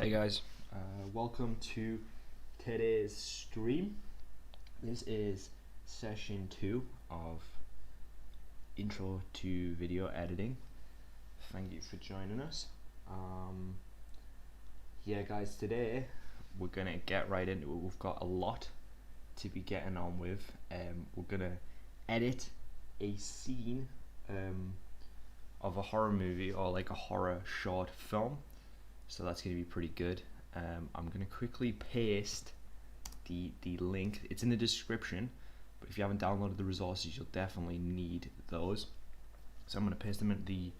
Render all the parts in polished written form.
Hey guys, welcome to today's stream. This is session 2 of Intro to Video Editing. Thank you for joining us. Yeah guys, today we're gonna get right into it. We've got a lot to be getting on with. We're gonna edit a scene of a horror movie or like a horror short film. So that's going to be pretty good. I'm going to quickly paste the link. It's in the description, but if you haven't downloaded the resources, you'll definitely need those. So I'm going to paste them in the...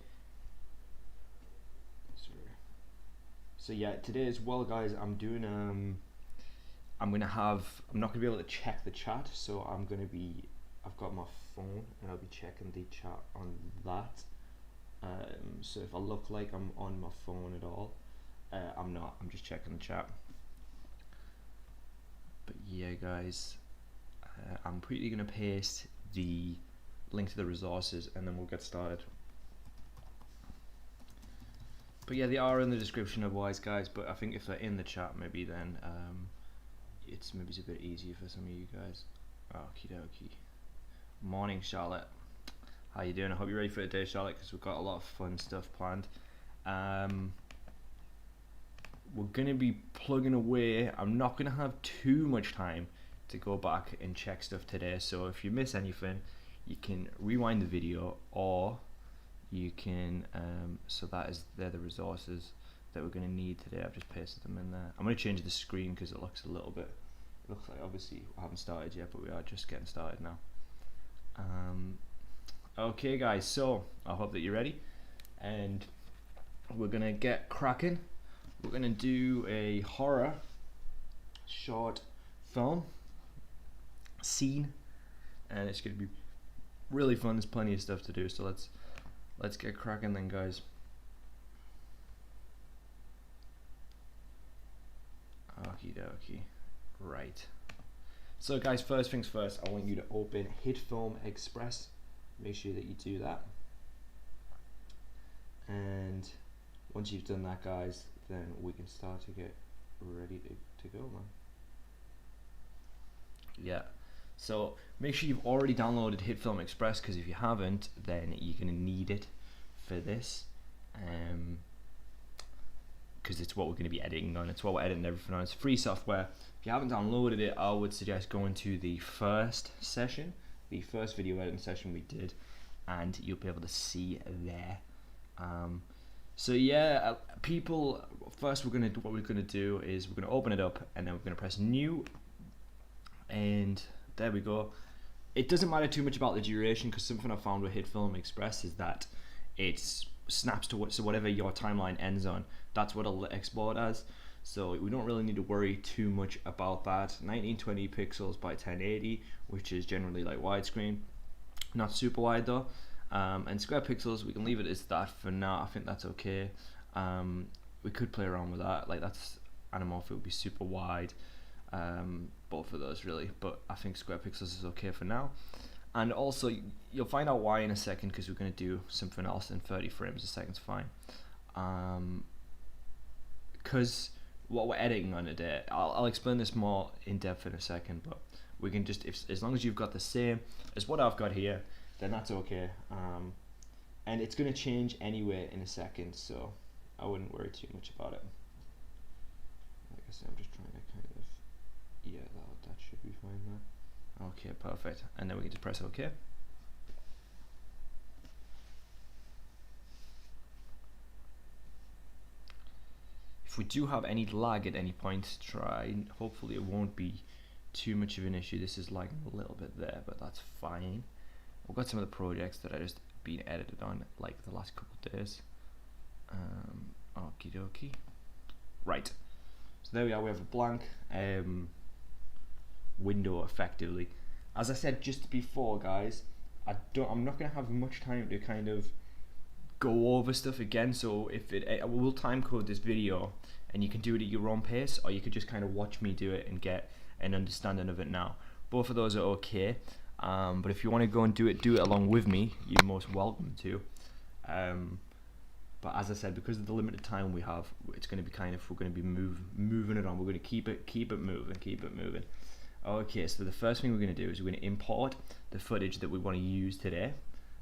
So yeah, today as well, guys, I'm doing... I'm not going to be able to check the chat, so I've got my phone, and I'll be checking the chat on that. So if I look like I'm on my phone at all, I'm not, I'm just checking the chat. But yeah guys, I'm pretty gonna paste the link to the resources and then we'll get started. But yeah, they are in the description otherwise guys, but I think if they're in the chat maybe then it's a bit easier for some of you guys. Okie dokie. Morning Charlotte, how you doing? I hope you're ready for today, Charlotte, because we've got a lot of fun stuff planned. We're going to be plugging away. I'm not going to have too much time to go back and check stuff today, so if you miss anything you can rewind the video, or you can they're the resources that we're going to need today. I've just pasted them in there. I'm going to change the screen because it looks like obviously we haven't started yet, but we are just getting started now. Okay guys, so I hope that you're ready and we're going to get cracking. We're going to do a horror short film scene and it's going to be really fun. There's plenty of stuff to do, so let's get cracking then guys. Okie dokie. Right, so guys, first things first, I want you to open HitFilm Express. Make sure that you do that, and once you've done that guys, then we can start to get ready to go, man. Yeah, so make sure you've already downloaded HitFilm Express, because if you haven't, then you're going to need it for this, because it's what we're going to be editing on. It's what we're editing everything on. It's free software. If you haven't downloaded it, I would suggest going to the first video editing session we did, and you'll be able to see there. So yeah, people, first what we're gonna do is we're gonna open it up and then we're gonna press new, and there we go. It doesn't matter too much about the duration, because something I found with HitFilm Express is that it snaps to whatever your timeline ends on, that's what it'll export as. So we don't really need to worry too much about that. 1920 pixels by 1080, which is generally like widescreen, not super wide though. And square pixels, we can leave it as that for now. I think that's okay. We could play around with that, like that's anamorphic would be super wide, both of those really, but I think square pixels is okay for now. And also you'll find out why in a second, because we're going to do something else, in 30 frames a second's fine. Because what we're editing on today, I'll explain this more in depth in a second, but we can just, as long as you've got the same as what I've got here, then that's okay. And it's going to change anyway in a second, so I wouldn't worry too much about it. Like I said, I'm just trying to kind of, yeah, that should be fine now. Okay, perfect. And then we can just press OK. If we do have any lag at any point, hopefully it won't be too much of an issue. This is lagging a little bit there, but that's fine. We've got some of the projects that I just been edited on like the last couple of days. Okie dokie. Right, so there we are. We have a blank window effectively. As I said just before guys, I'm not going to have much time to kind of go over stuff again, so we'll time code this video and you can do it at your own pace, or you could just kind of watch me do it and get an understanding of it now. Both of those are okay. But if you want to go and do it along with me, you're most welcome to. But as I said, because of the limited time we have, it's going to be we're going to be moving it on. We're going to keep it moving. Okay, so the first thing we're going to do is we're going to import the footage that we want to use today.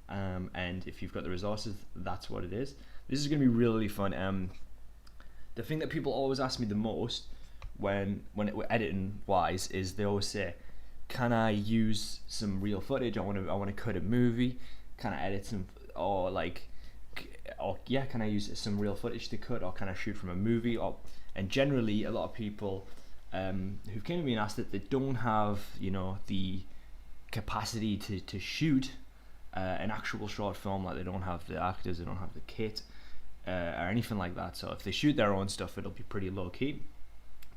And if you've got the resources, that's what it is. This is going to be really fun. The thing that people always ask me the most when we're editing wise is they always say, can I use some real footage? I want to cut a movie. Can I edit some, or can I use some real footage to cut, or can I shoot from a movie? And generally, a lot of people who've came to me and asked that they don't have, the capacity to shoot an actual short film. Like, they don't have the actors, they don't have the kit, or anything like that. So if they shoot their own stuff, it'll be pretty low key.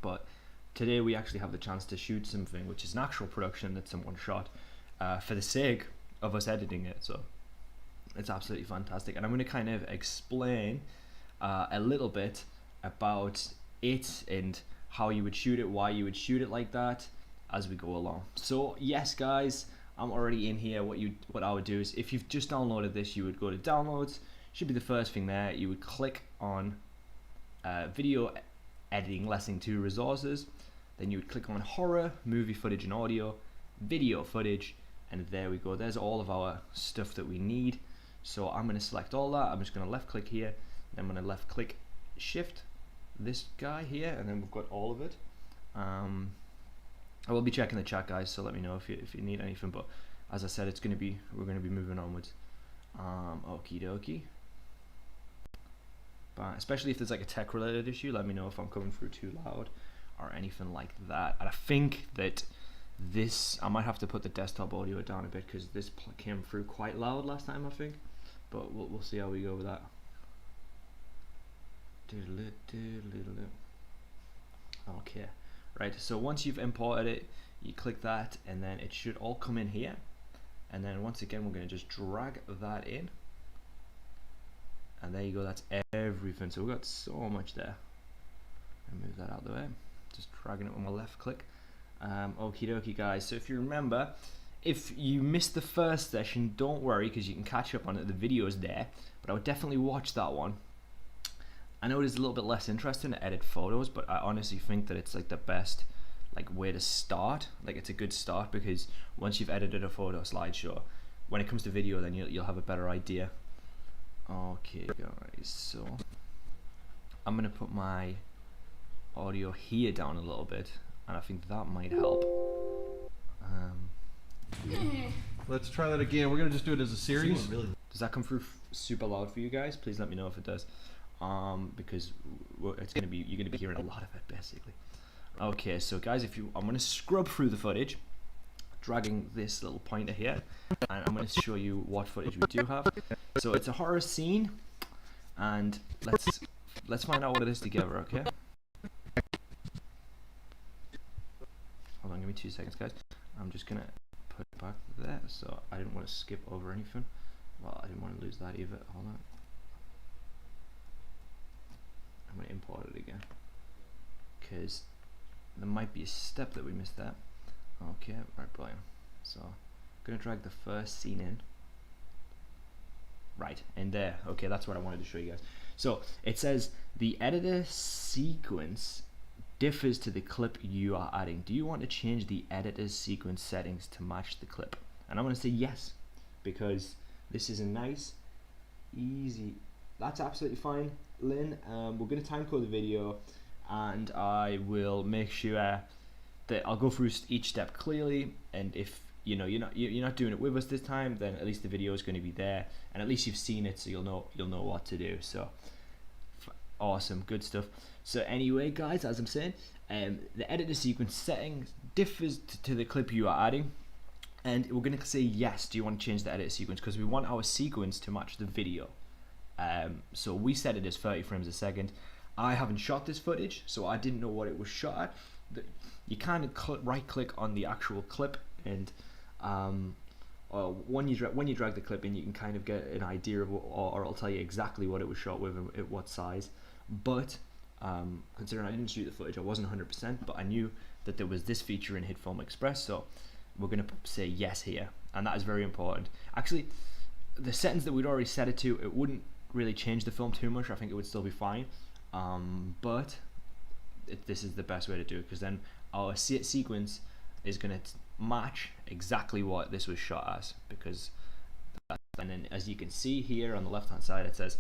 But today we actually have the chance to shoot something which is an actual production that someone shot for the sake of us editing it. So it's absolutely fantastic, and I'm going to kind of explain a little bit about it and how you would shoot it, why you would shoot it like that as we go along. So yes, guys, I'm already in here. What I would do is, if you've just downloaded this, you would go to downloads. Should be the first thing there. You would click on video editing lesson 2 resources. Then you would click on horror, movie footage and audio, video footage, and there we go. There's all of our stuff that we need. So I'm going to select all that. I'm just going to left click here. Then I'm going to left click shift this guy here, and then we've got all of it. I will be checking the chat, guys, so let me know if you need anything. But as I said, we're going to be moving onwards. Okie dokie. But especially if there's like a tech related issue, let me know if I'm coming through too loud or anything like that. And I think that I might have to put the desktop audio down a bit, because this came through quite loud last time, I think. But we'll see how we go with that. Okay, right, so once you've imported it, you click that, and then it should all come in here. And then once again, we're going to just drag that in. And there you go, that's everything. So we've got so much there. Move that out of the way. Just dragging it with my left click. Okie dokie, guys. So if you remember, if you missed the first session, don't worry, because you can catch up on it. The video's there, but I would definitely watch that one. I know it is a little bit less interesting to edit photos, but I honestly think that it's like the best way to start. Like, it's a good start, because once you've edited a photo slideshow, when it comes to video, then you'll have a better idea. Okay, guys, so I'm gonna put my audio here down a little bit, and I think that might help. Let's try that again. We're gonna just do it as a series. Does that come through super loud for you guys? Please let me know if it does, because you're gonna be hearing a lot of it basically. Okay, so guys, I'm gonna scrub through the footage, dragging this little pointer here, and I'm going to show you what footage we do have. So it's a horror scene, and let's find out what it is together. Okay, hold on, give me 2 seconds, guys. I'm just gonna put it back there, so I didn't want to skip over anything. Well, I didn't want to lose that either. Hold on, I'm going to import it again, because there might be a step that we missed there. Okay, right, brilliant. So I'm gonna drag the first scene in. Right, and there. Okay, that's what I wanted to show you guys. So it says the editor sequence differs to the clip you are adding. Do you want to change the editor's sequence settings to match the clip? And I'm gonna say yes, because this is a nice, easy. That's absolutely fine, Lynn. We're gonna time code the video, and I will make sure that I'll go through each step clearly, and if you're not doing it with us this time, then at least the video is going to be there, and at least you've seen it, so you'll know what to do. So awesome, good stuff. So anyway, guys, as I'm saying, the editor sequence settings differs to the clip you are adding, and we're going to say yes. Do you want to change the editor sequence, because we want our sequence to match the video. So we set it as 30 frames a second. I haven't shot this footage, so I didn't know what it was shot at. You kind of right click on the actual clip, and when you drag the clip in, you can kind of get an idea of or it'll tell you exactly what it was shot with and at what size. But considering I didn't shoot the footage, I wasn't 100%, but I knew that there was this feature in HitFilm Express, so we're going to say yes here, and that is very important. Actually, the settings that we'd already set it to, it wouldn't really change the film too much. I think it would still be fine, but this is the best way to do it, because then our sequence is going to match exactly what this was shot as, because and then as you can see here on the left hand side, it says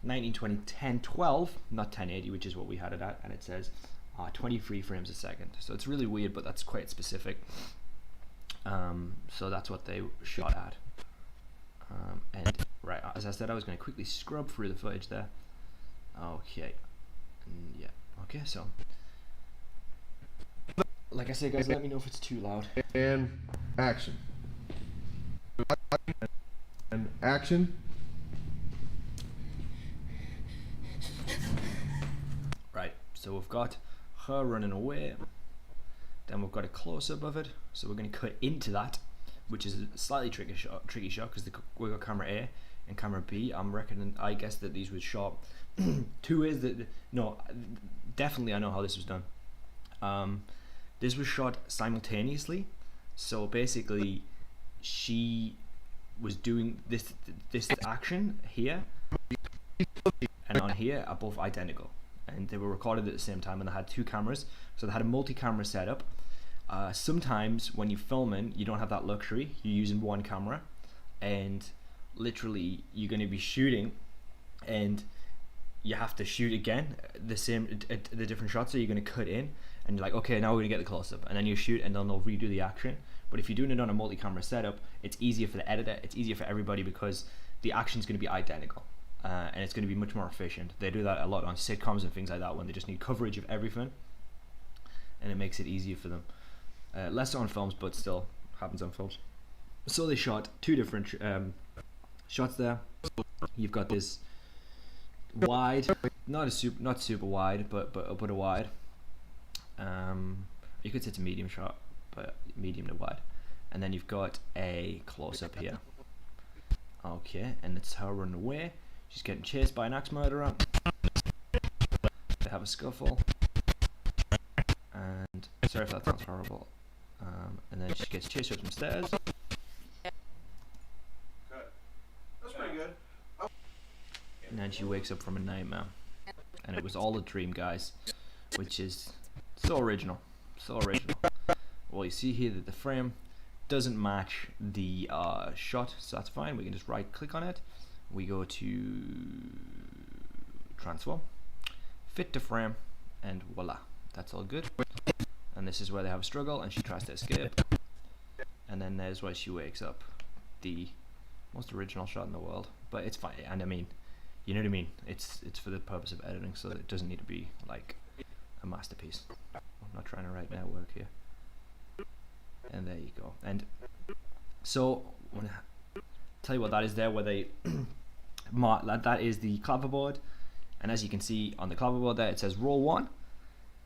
1920 1012, not 1080, which is what we had it at, and it says 23 frames a second. So it's really weird, but that's quite specific. So that's what they shot at. And right, as I said, I was going to quickly scrub through the footage there. Okay, yeah, okay, so like I said, guys, let me know if it's too loud. And action. And action. Right, so we've got her running away, then we've got a close-up of it, so we're going to cut into that, which is a slightly tricky shot because we've got camera A and camera B. I guess that these were shot two ways. No, definitely I know how this was done. This was shot simultaneously, so basically she was doing this action here and on here are both identical, and they were recorded at the same time, and they had two cameras, so they had a multi-camera setup. Sometimes when you're filming, you don't have that luxury. You're using one camera, and literally you're going to be shooting, and you have to shoot again the different shots. So you're going to cut in, and you're like, okay, now we're going to get the close-up, and then you shoot, and then they'll redo the action. But if you're doing it on a multi-camera setup, it's easier for the editor. It's easier for everybody because the action's going to be identical, and it's going to be much more efficient. They do that a lot on sitcoms and things like that when they just need coverage of everything, and it makes it easier for them. Less on films, but still happens on films. So they shot two different shots there. You've got this wide, not super wide, but a wide. You could say it's a medium shot, but medium to wide. And then you've got a close up here. Okay, and it's her running away. She's getting chased by an axe murderer. They have a scuffle. And sorry if that sounds horrible. And then she gets chased up some stairs. That's pretty good. And then she wakes up from a nightmare. And it was all a dream, guys. Which is so original. So original. Well, you see here that the frame doesn't match the shot, so that's fine. We can just right click on it. We go to transform, fit to frame, and voila. That's all good. And this is where they have a struggle, and she tries to escape. And then there's where she wakes up. The most original shot in the world, but it's fine. And I mean, you know what I mean? It's for the purpose of editing, so it doesn't need to be like a masterpiece. I'm not trying to write network here. And there you go. And so I want to tell you what that is there, where they that is the clapperboard, and as you can see on the clapperboard there, it says roll 1.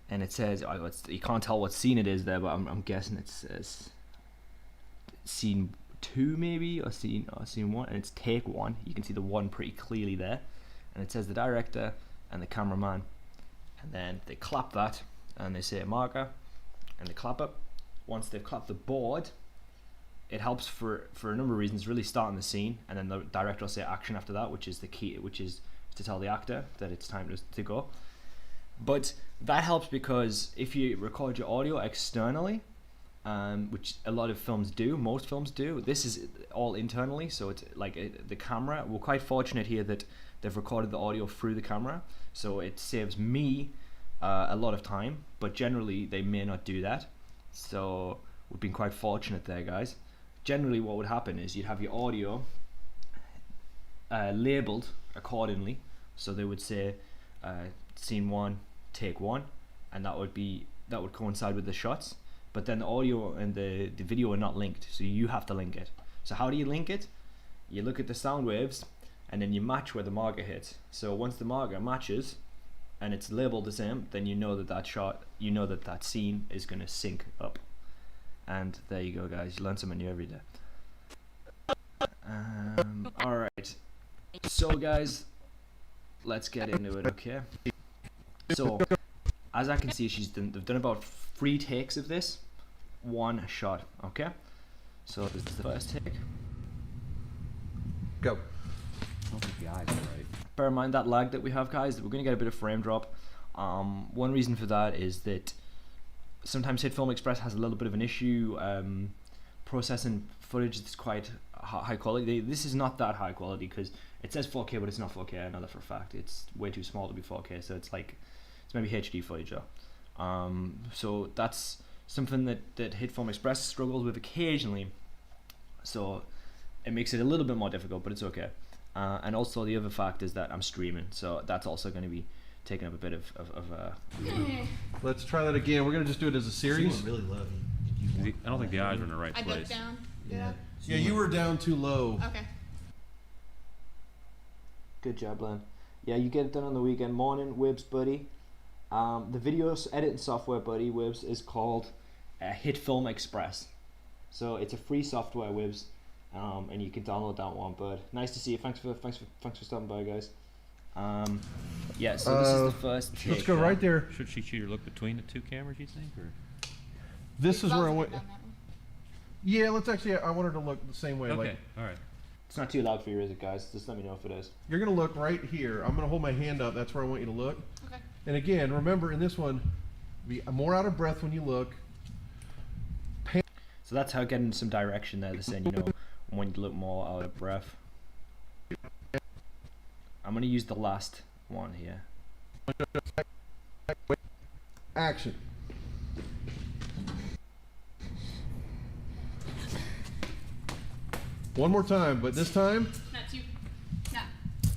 And it says, you can't tell what scene it is there, but I'm guessing it says scene 2 maybe, or scene 1, and it's take 1. You can see the 1 pretty clearly there, and it says the director and the cameraman, and then they clap that, and they say a marker, and they clap it. Once they've clapped the board, it helps for a number of reasons, really starting the scene, and then the director will say action after that, which is the key, which is to tell the actor that it's time to go. But that helps because if you record your audio externally, which a lot of films do, most films do, this is all internally, so it's like the camera. We're quite fortunate here that they've recorded the audio through the camera, so it saves me a lot of time, but generally they may not do that. So we've been quite fortunate there, guys. Generally what would happen is you'd have your audio labeled accordingly, so they would say scene 1, take 1, and that would coincide with the shots, but then the audio and the video are not linked, so you have to link it. So how do you link it? You look at the sound waves, and then you match where the marker hits. So once the marker matches and it's labeled the same, then you know that shot, you know that scene is going to sync up. And there you go, guys, you learn something new every day. Alright, so guys, let's get into it, okay? So, as I can see, they've done about 3 takes of this, 1 shot, okay? So this is the first take. Go. I don't think the eyes are right. bear in mind that lag that we have, guys, that we're going to get a bit of frame drop. One reason for that is that sometimes HitFilm Express has a little bit of an issue processing footage that's quite high quality. This is not that high quality because it says 4K, but it's not 4K. I know that for a fact. It's way too small to be 4K, so it's maybe HD footage though. So that's something that HitFilm Express struggles with occasionally. So it makes it a little bit more difficult, but it's okay. And also the other fact is that I'm streaming, so that's also going to be taking up a bit of Let's try that again. We're gonna just do it as a series. Really low. I don't think the eyes are in the right I place. looked down. Yeah. Yeah, you were down too low. Okay. Good job, Len. Yeah, you get it done on the weekend. Morning, Wibs, buddy. The video editing software, buddy, Wibs, is called HitFilm Express. So it's a free software, Wibs, and you can download that one. But nice to see you. Thanks for stopping by, guys. Yeah, so this is the first take. Let's go right there. Should she cheater look between the two cameras, you think? Or? This is where I went. Down that one. Yeah, let's actually. I want her to look the same way. Okay, Like all right. It's not too loud for you, is it, guys? Just let me know if it is. you're gonna look right here. I'm gonna hold my hand up. That's where I want you to look. Okay. And again, remember in this one, be more out of breath when you look. So that's how getting some direction there. They're saying, you know, when you look more out of breath. I'm gonna use the last one here. Action. One more time, but this time, Not too. No.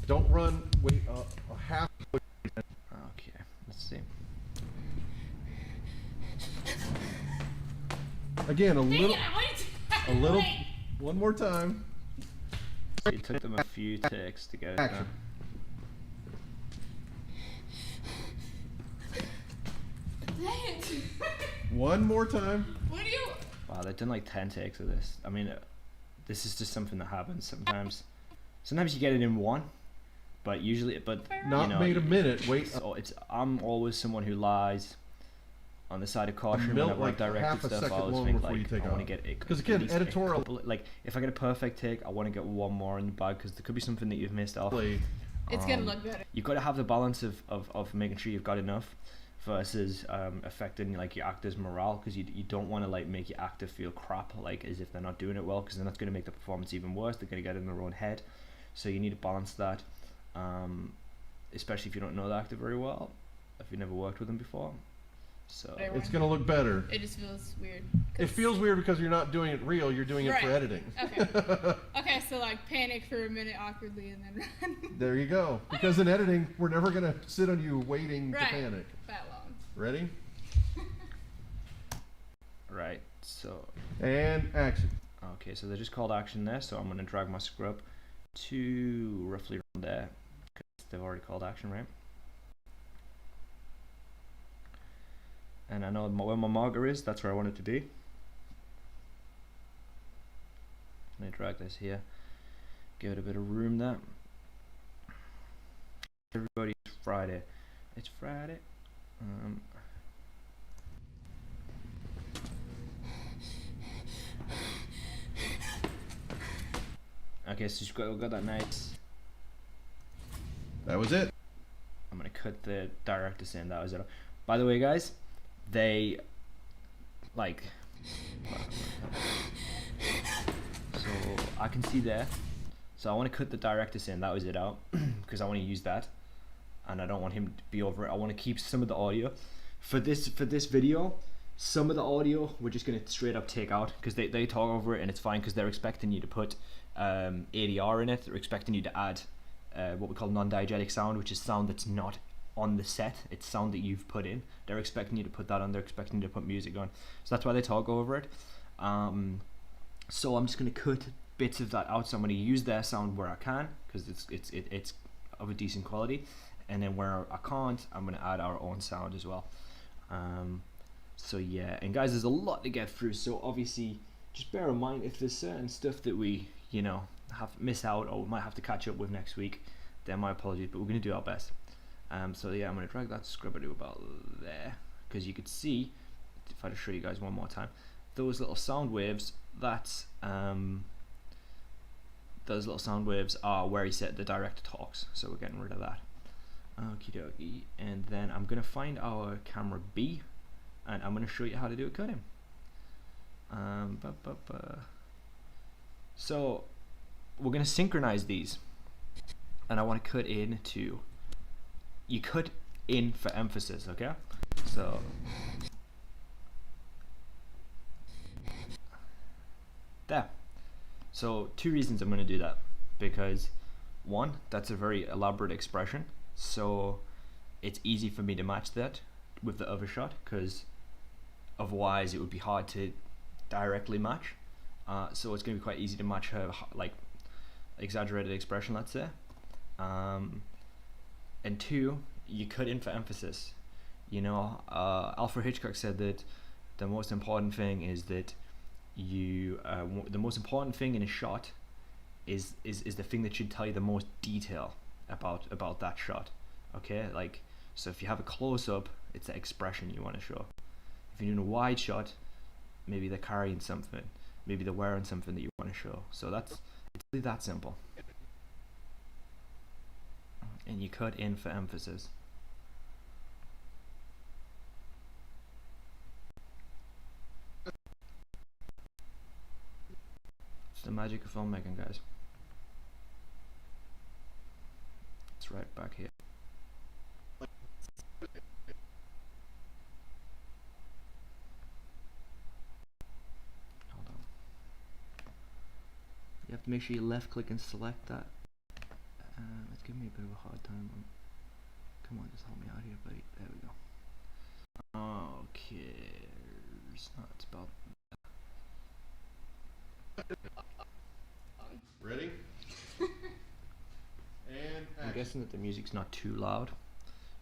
don't run. Wait a half. Okay, let's see. Again, a Dang little. it, I wanted to. A little. Wait. One more time. It took them a few takes to get it Action. done. Dang it. One more time. What do you? Wow, they've done like 10 takes of this. I mean, this is just something that happens sometimes. Sometimes you get it in one, but usually, Not you know, made a minute. Wait. So I'm always someone who lies on the side of caution Milk whenever like I directed half a stuff. I second always longer think before you like take I want to off. get it. 'Cause again, at least a editorial- couple, like if I get a perfect take, I want to get one more in the bag because there could be something that you've missed off. Play. It's gonna look better. You've got to have the balance of making sure you've got enough versus affecting like your actors' morale, because you don't want to like make your actor feel crap, like as if they're not doing it well, because then that's going to make the performance even worse. They're going to get in their own head. So you need to balance that, especially if you don't know the actor very well, if you've never worked with them before. So Right. It's gonna look better. It just feels weird. It feels weird because you're not doing it real. You're doing it for Right. editing. Okay. Okay, so like panic for a minute awkwardly and then run. There you go. Because in editing, we're never gonna sit on you waiting Right. to panic. That long. Ready? right, so And action. okay, so they just called action there, so I'm going to drag my scrub to roughly around there, because they've already called action, right? And I know where my marker is, that's where I want it to be. Let me drag this here, give it a bit of room there. Everybody, it's Friday. It's Friday. Okay, so we've got that nice. That was it. I'm gonna cut the director's in. That was it. By the way, guys, they like. So I can see there. So I want to cut the director's in. That was it out because I want to use that, and I don't want him to be over it. I want to keep some of the audio for this video. Some of the audio we're just gonna straight up take out because they talk over it and it's fine because they're expecting you to put ADR in it. They're expecting you to add what we call non-diegetic sound, which is sound that's not on the set. It's sound that you've put in. They're expecting you to put that on. They're expecting you to put music on. So that's why they talk over it. So I'm just gonna cut bits of that out. So I'm gonna use their sound where I can because it's of a decent quality, and then where I can't, I'm gonna add our own sound as well. So yeah, and guys, there's a lot to get through. So obviously, just bear in mind if there's certain stuff that we, you know, have miss out or might have to catch up with next week, then my apologies, but we're gonna do our best. So yeah, I'm gonna drag that scrubber to about there because you could see, if I just show you guys one more time, those little sound waves. That's those little sound waves are where he said the director talks, so we're getting rid of that. Okie dokie. And then I'm gonna find our camera B, and I'm gonna show you how to do a cutting. So we're gonna synchronize these, and I want to cut in to. You cut in for emphasis, okay? So there. So 2 reasons I'm going to do that, because 1, that's a very elaborate expression, so it's easy for me to match that with the other shot, because otherwise it would be hard to directly match. So it's going to be quite easy to match her like exaggerated expression, let's say. And 2, you cut in for emphasis. You know, Alfred Hitchcock said that the most important thing is that the most important thing in a shot is the thing that should tell you the most detail about that shot. Okay, like, so if you have a close-up, it's the expression you want to show. If you're doing a wide shot, maybe they're carrying something, maybe they're wearing something that you want to show. So it's really that simple. And you cut in for emphasis. It's the magic of filmmaking, guys. It's right back here. Hold on. You have to make sure you left click and select that. It's giving me a bit of a hard time. Come on, just help me out here, buddy. There we go. Okay. It's not about. Ready? And I'm action. guessing that the music's not too loud,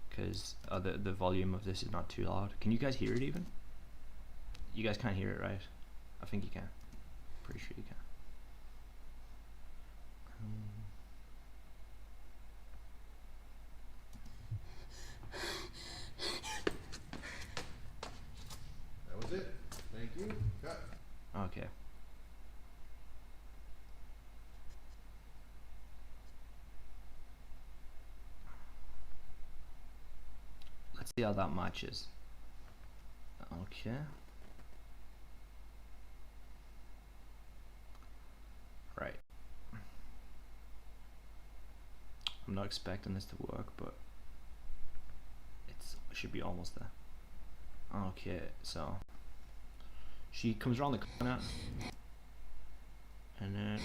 because the volume of this is not too loud. Can you guys hear it even? You guys can't hear it, right? I think you can. Pretty sure you can. That was it. Thank you. Cut. Okay. Let's see how that matches. Okay. Right. I'm not expecting this to work, but it should be almost there. Okay, so she comes around the corner, and then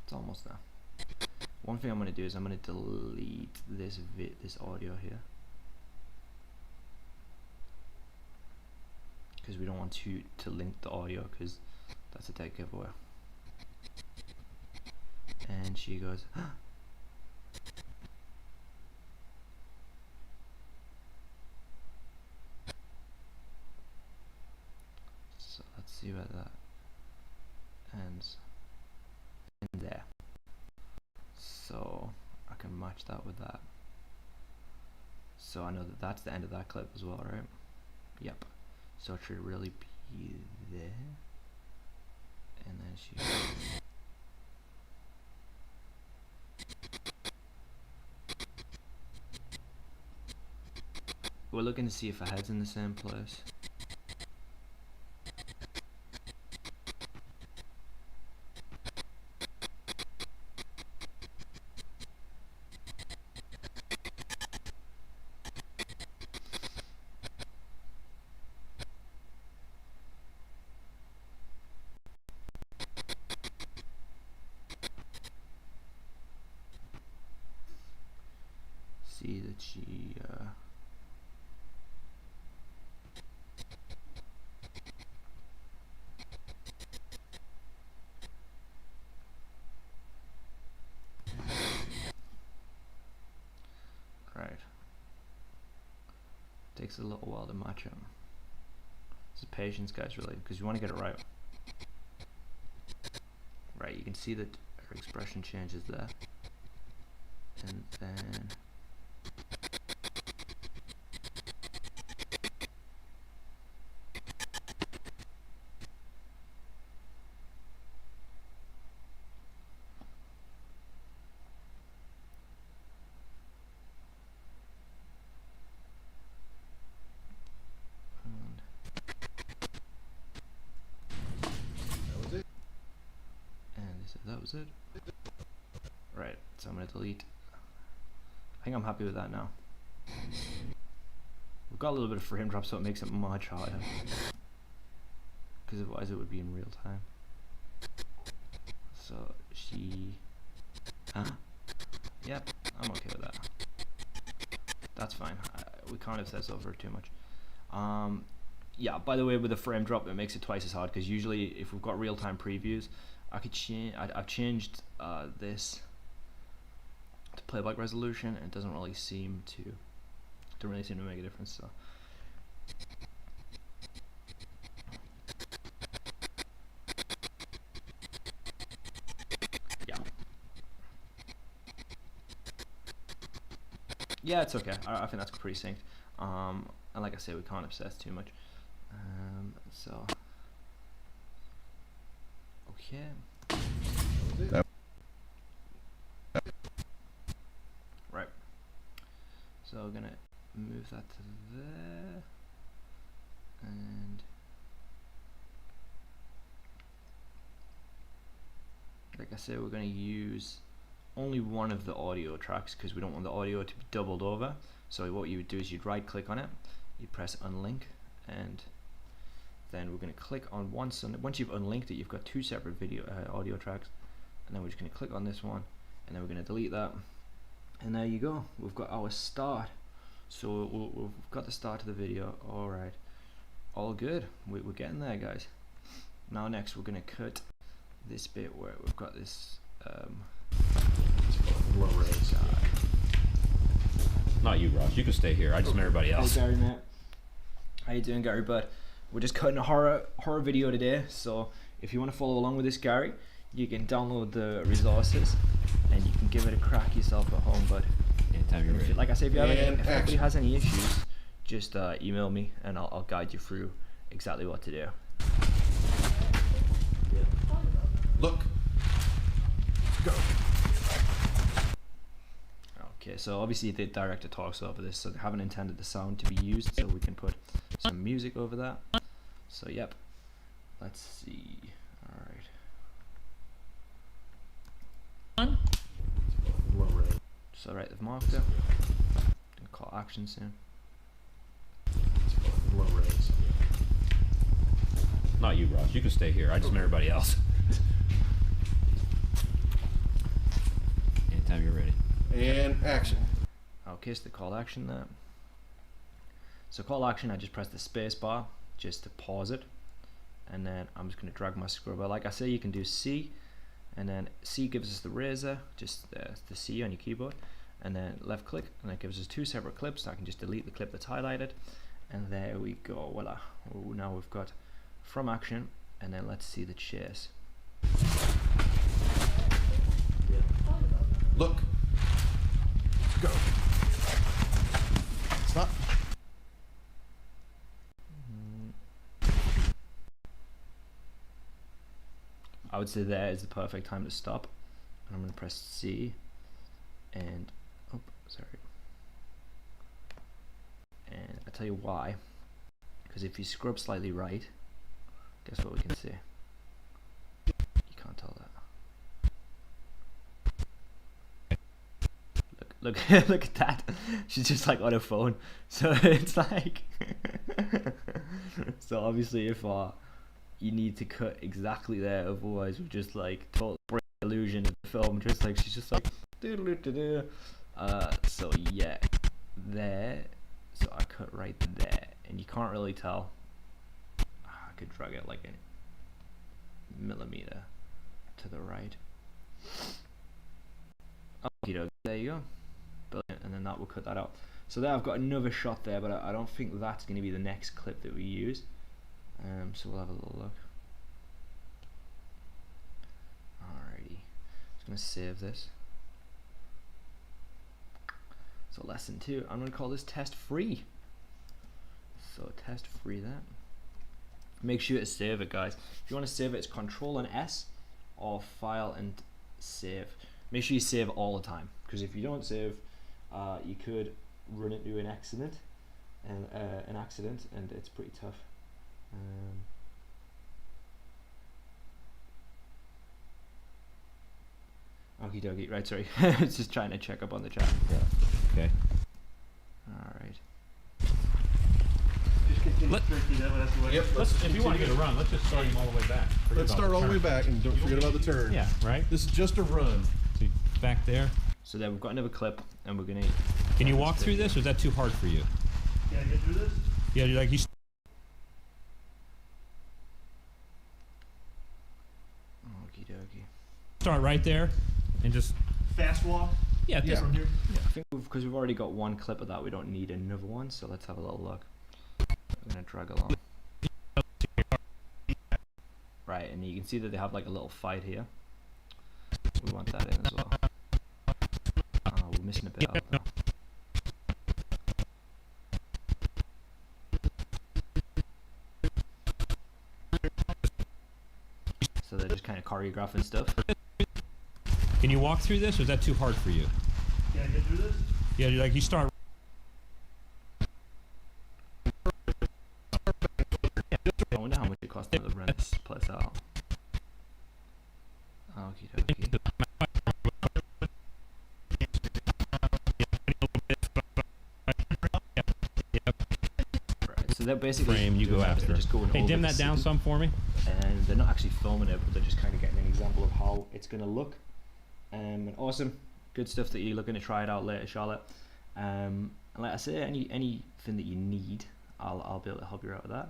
it's almost there. One thing I'm going to do is I'm going to delete this audio here, because we don't want to link the audio, because that's a dead giveaway. And she goes, so let's see where that ends. In there. So I can match that with that. So I know that that's the end of that clip as well, right? Yep. So it should really be there. And then she. We're looking to see if her head's in the same place. See that she right. Takes a little while to match them. This is patience, guys, really, because you want to get it right. Right, you can see that her expression changes there. And then So that was it. Right, so I'm going to delete. I think I'm happy with that now. We've got a little bit of frame drop, so it makes it much harder. Because otherwise it would be in real time. So she... Yep, I'm okay with that. That's fine. We can't obsess over it too much. Yeah, by the way, with the frame drop, it makes it twice as hard, because usually if we've got real-time previews, I've changed this to playback resolution, and it doesn't really seem to make a difference. So yeah, it's okay. I think that's pretty synced. And like I say, we can't obsess too much. So okay. Right. So we're gonna move that to there, and like I said, we're gonna use only one of the audio tracks because we don't want the audio to be doubled over. So what you would do is you'd right click on it, you'd press unlink, and then we're going to click on one. Once you've unlinked it, you've got two separate audio tracks, and then we're just going to click on this one, and then we're going to delete that, and there you go. We've got our start. So we've got the start of the video. All right, all good. We're getting there, guys. Now next we're going to cut this bit where we've got this Low res. Not you, Ross. You can stay here. I just meant everybody else. Hey Gary, mate. How you doing, Gary? But we're just cutting a horror video today. So if you want to follow along with this, Gary, you can download the resources and you can give it a crack yourself at home. But Anytime you're ready. like I say, if anybody has any issues, just email me and I'll guide you through exactly what to do. Look. Go. Okay, so obviously the director talks over this, so they haven't intended the sound to be used, so we can put some music over that. So yep, let's see. Alright. Low res. So right, they've marked it. Gonna call action soon. Low res. Not you, Ross. You can stay here. I just meant everybody else. Anytime you're ready. And action. Okay, so the call action there. So call action, I just press the space bar just to pause it, and then I'm just going to drag my scrubber. Like I say, you can do C, and then C gives us the razor, just the C on your keyboard, and then left click, and that gives us two separate clips. So I can just delete the clip that's highlighted, and there we go. Voila. Ooh, now we've got from action, and then let's see the chase. Look. Go. Stop. I would say there is the perfect time to stop, and I'm going to press C, and oh, sorry. And I tell you why, because if you scrub slightly right, guess what we can see? You can't tell that. Look, look at that. She's just like on her phone. So it's like, so obviously if you need to cut exactly there, otherwise we just like total break the illusion of the film. Just like she's just like, so yeah, there. So I cut right there, and you can't really tell. I could drag it like a millimeter to the right. Okay, there you go. Brilliant. And then that will cut that out. So there I've got another shot there, but I don't think that's going to be the next clip that we use. So we'll have a little look. Alrighty, just going to save this. So lesson 2, I'm going to call this test free. So test free that. Make sure to save it, guys. If you want to save it, it's Control and S, or File and Save. Make sure you save all the time, because if you don't save, you could run into an accident, and it's pretty tough. Okie dokie. Right, sorry. Just trying to check up on the chat. Yeah. Okay. All right. Just continue straight through that one. That's the way. Yep. If you want to get a run, let's just start him all the way back. Forget Let's about start the all the way turn. back and don't forget about the turn. Yeah, right? This is just a run. So back there. So then we've got another clip, and we're gonna. Can you walk through this, or is that too hard for you? Can I get through this? Yeah, you're like, you Okie dokie. start right there and just, Fast walk. yeah, Yeah. From here. Yeah, I think because we've already got one clip of that, we don't need another one. So let's have a little look. I'm gonna drag along. Right, and you can see that they have like a little fight here. We want that in as well. We're missing a bit out though. So they're just kind of choreographing stuff. can you walk through this, or is that too hard for you? Can I get through this? Yeah, you're like, you start. I wonder how much it costs them to rent this place out. Okie dokie. Right, so they're basically Frame, you doing go that, after. they're just going Hey, over dim the that down city, some for me. and they're not actually filming it, but they're just kind of getting an example of how it's going to look. And awesome, good stuff that you're looking to try it out later, Charlotte. And like I say, anything that you need, I'll be able to help you out with that.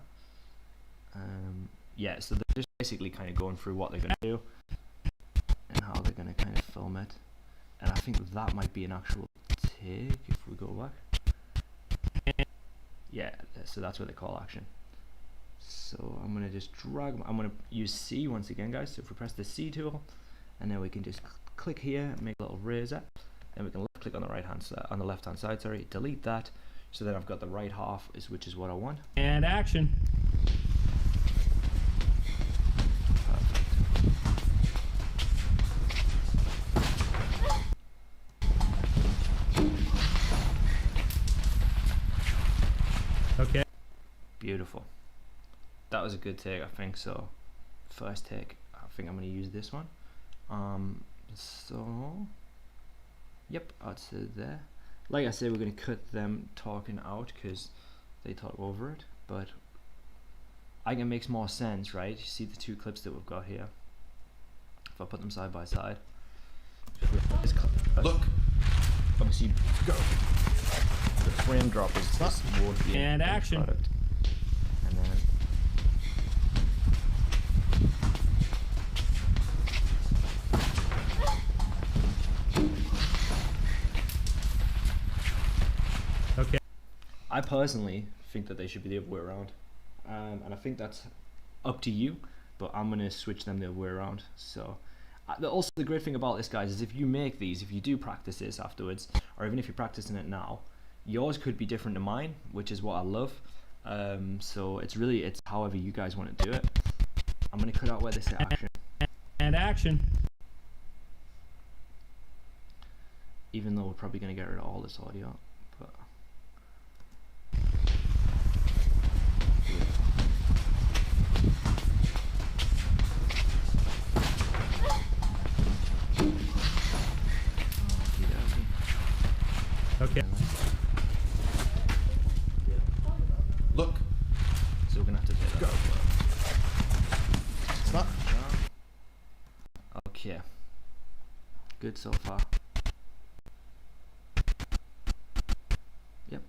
Yeah, so they're just basically kind of going through what they're going to do and how they're going to kind of film it. And I think that might be an actual take if we go back. Yeah, so that's what they call action. So I'm going to just drag, I'm going to use C once again, guys. So if we press the C tool, and then we can just click here, make a little razor, and we can left click on the right hand side, on the left hand side, sorry, delete that. So then I've got the right half, which is what I want. And action. Okay. Beautiful. That was a good take, I think. So first take, I think I'm going to use this one. So yep, I'd say there. Like I said, we're going to cut them talking out because they talk over it, but I think it makes more sense, right? You see the two clips that we've got here. If I put them side by side. Look. Obviously, go. The frame drop is just towards the And end action. product. And then Okay. I personally think that they should be the other way around, and I think that's up to you, but I'm going to switch them the other way around. So also the great thing about this, guys, is if you make these, if you do practice this afterwards, or even if you're practicing it now, yours could be different to mine, which is what I love. So it's however you guys want to do it. I'm going to cut out where they say action, And action. even though we're probably going to get rid of all this audio, but Okay. Look. so we're going to have to take that out. It's not. Okay. Good so far. Yep.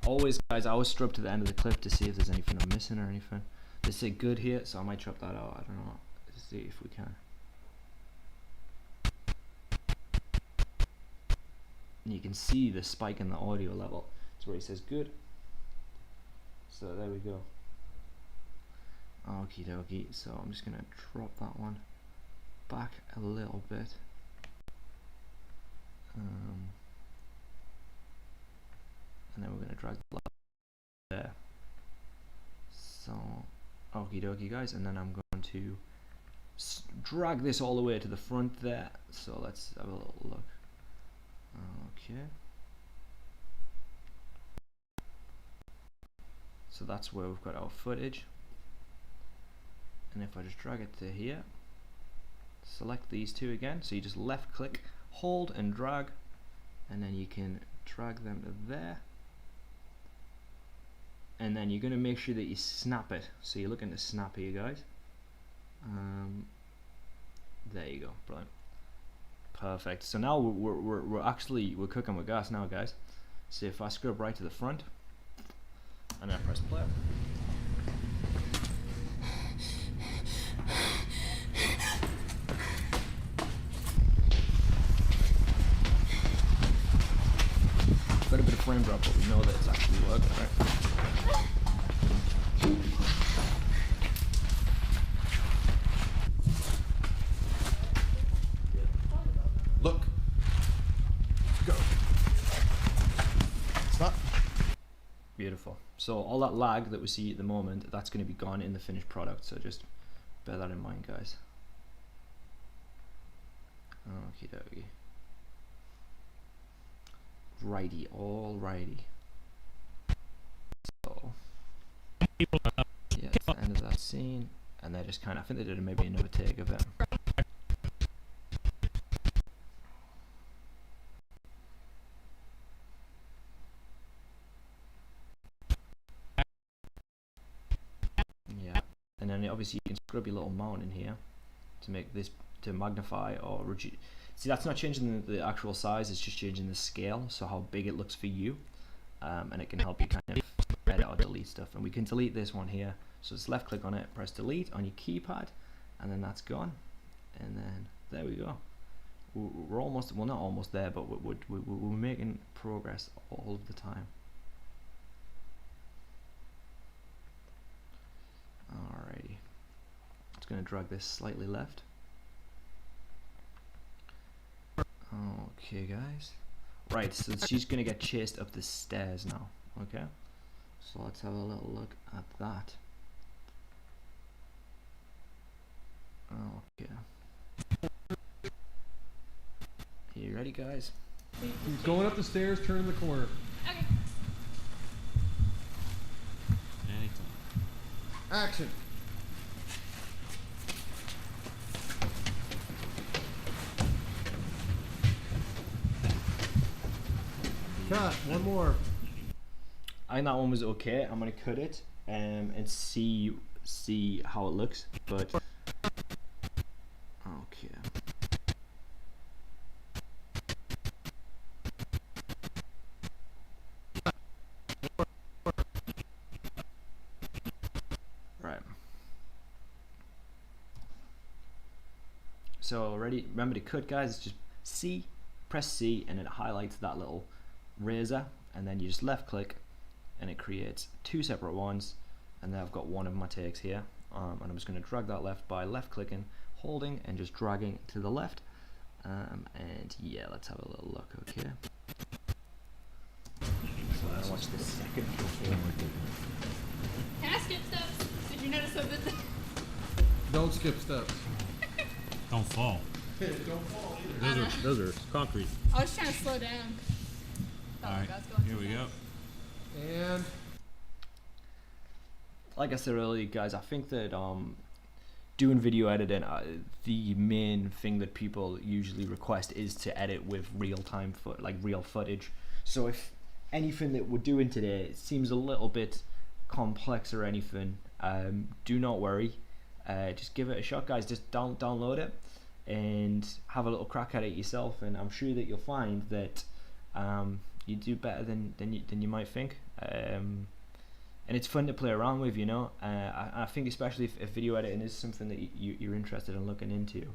Always, guys, I always strip to the end of the clip to see if there's anything I'm missing or anything. They say good here, so I might chop that out. I don't know. Let's see if we can. And you can see the spike in the audio level. It's where he says good. So there we go. Okie dokie. So I'm just gonna drop that one back a little bit. And then we're gonna drag the left there. So okie dokie, guys, and then I'm going to drag this all the way to the front there. So let's have a little look. Okay. So that's where we've got our footage. And if I just drag it to here, select these two again. So you just left click, hold and drag, and then you can drag them to there. And then you're going to make sure that you snap it. So you're looking to snap here, guys. There you go, brilliant. Perfect. So now we're cooking with gas now, guys. So if I scrub right to the front, and then I press play. Got a bit of frame drop, but we know that it's actually working, right? Look. Go. Stop. Beautiful. So all that lag that we see at the moment, that's going to be gone in the finished product. So just bear that in mind, guys. Okie dokie. Righty, alrighty. So yeah, it's the end of that scene, and they just I think they did maybe another take of it. Yeah, and then obviously you can scrub your little mount in here to make this, to magnify or reduce. See, that's not changing the actual size, it's just changing the scale, so how big it looks for you, and it can help you kind of edit or delete stuff. And we can delete this one here, so just left click on it, press delete on your keypad, and then that's gone. And then there we go. We're almost, well, not almost there, but we're making progress all of the time. Alrighty, just going to drag this slightly left. Okay, guys. Right, so she's gonna get chased up the stairs now. Okay, so let's have a little look at that. Okay. You ready, guys? He's going up the stairs, turning the corner. Okay. Anytime. Action. Cut. One more. I think that one was okay. I'm gonna cut it and see how it looks. But okay. Right. So ready? Remember to cut, guys. It's just C, press C, and it highlights that little razor, and then you just left click and it creates two separate ones, and then I've got one of my takes here, and I'm just going to drag that left by left clicking, holding, and just dragging to the left, and yeah, let's have a little look. Okay, so I'm gonna watch this second. Can I skip steps? Did you notice something? Don't skip steps. Don't fall. Don't fall either. Those are concrete. I was trying to slow down. All right, here we go. And Like I said earlier, guys, I think that doing video editing, the main thing that people usually request is to edit with real-time real footage. So if anything that we're doing today seems a little bit complex or anything, do not worry. Just give it a shot, guys. Just download it and have a little crack at it yourself, and I'm sure that you'll find that you do better than you might think. And it's fun to play around with, you know. I think especially if video editing is something that you're interested in looking into,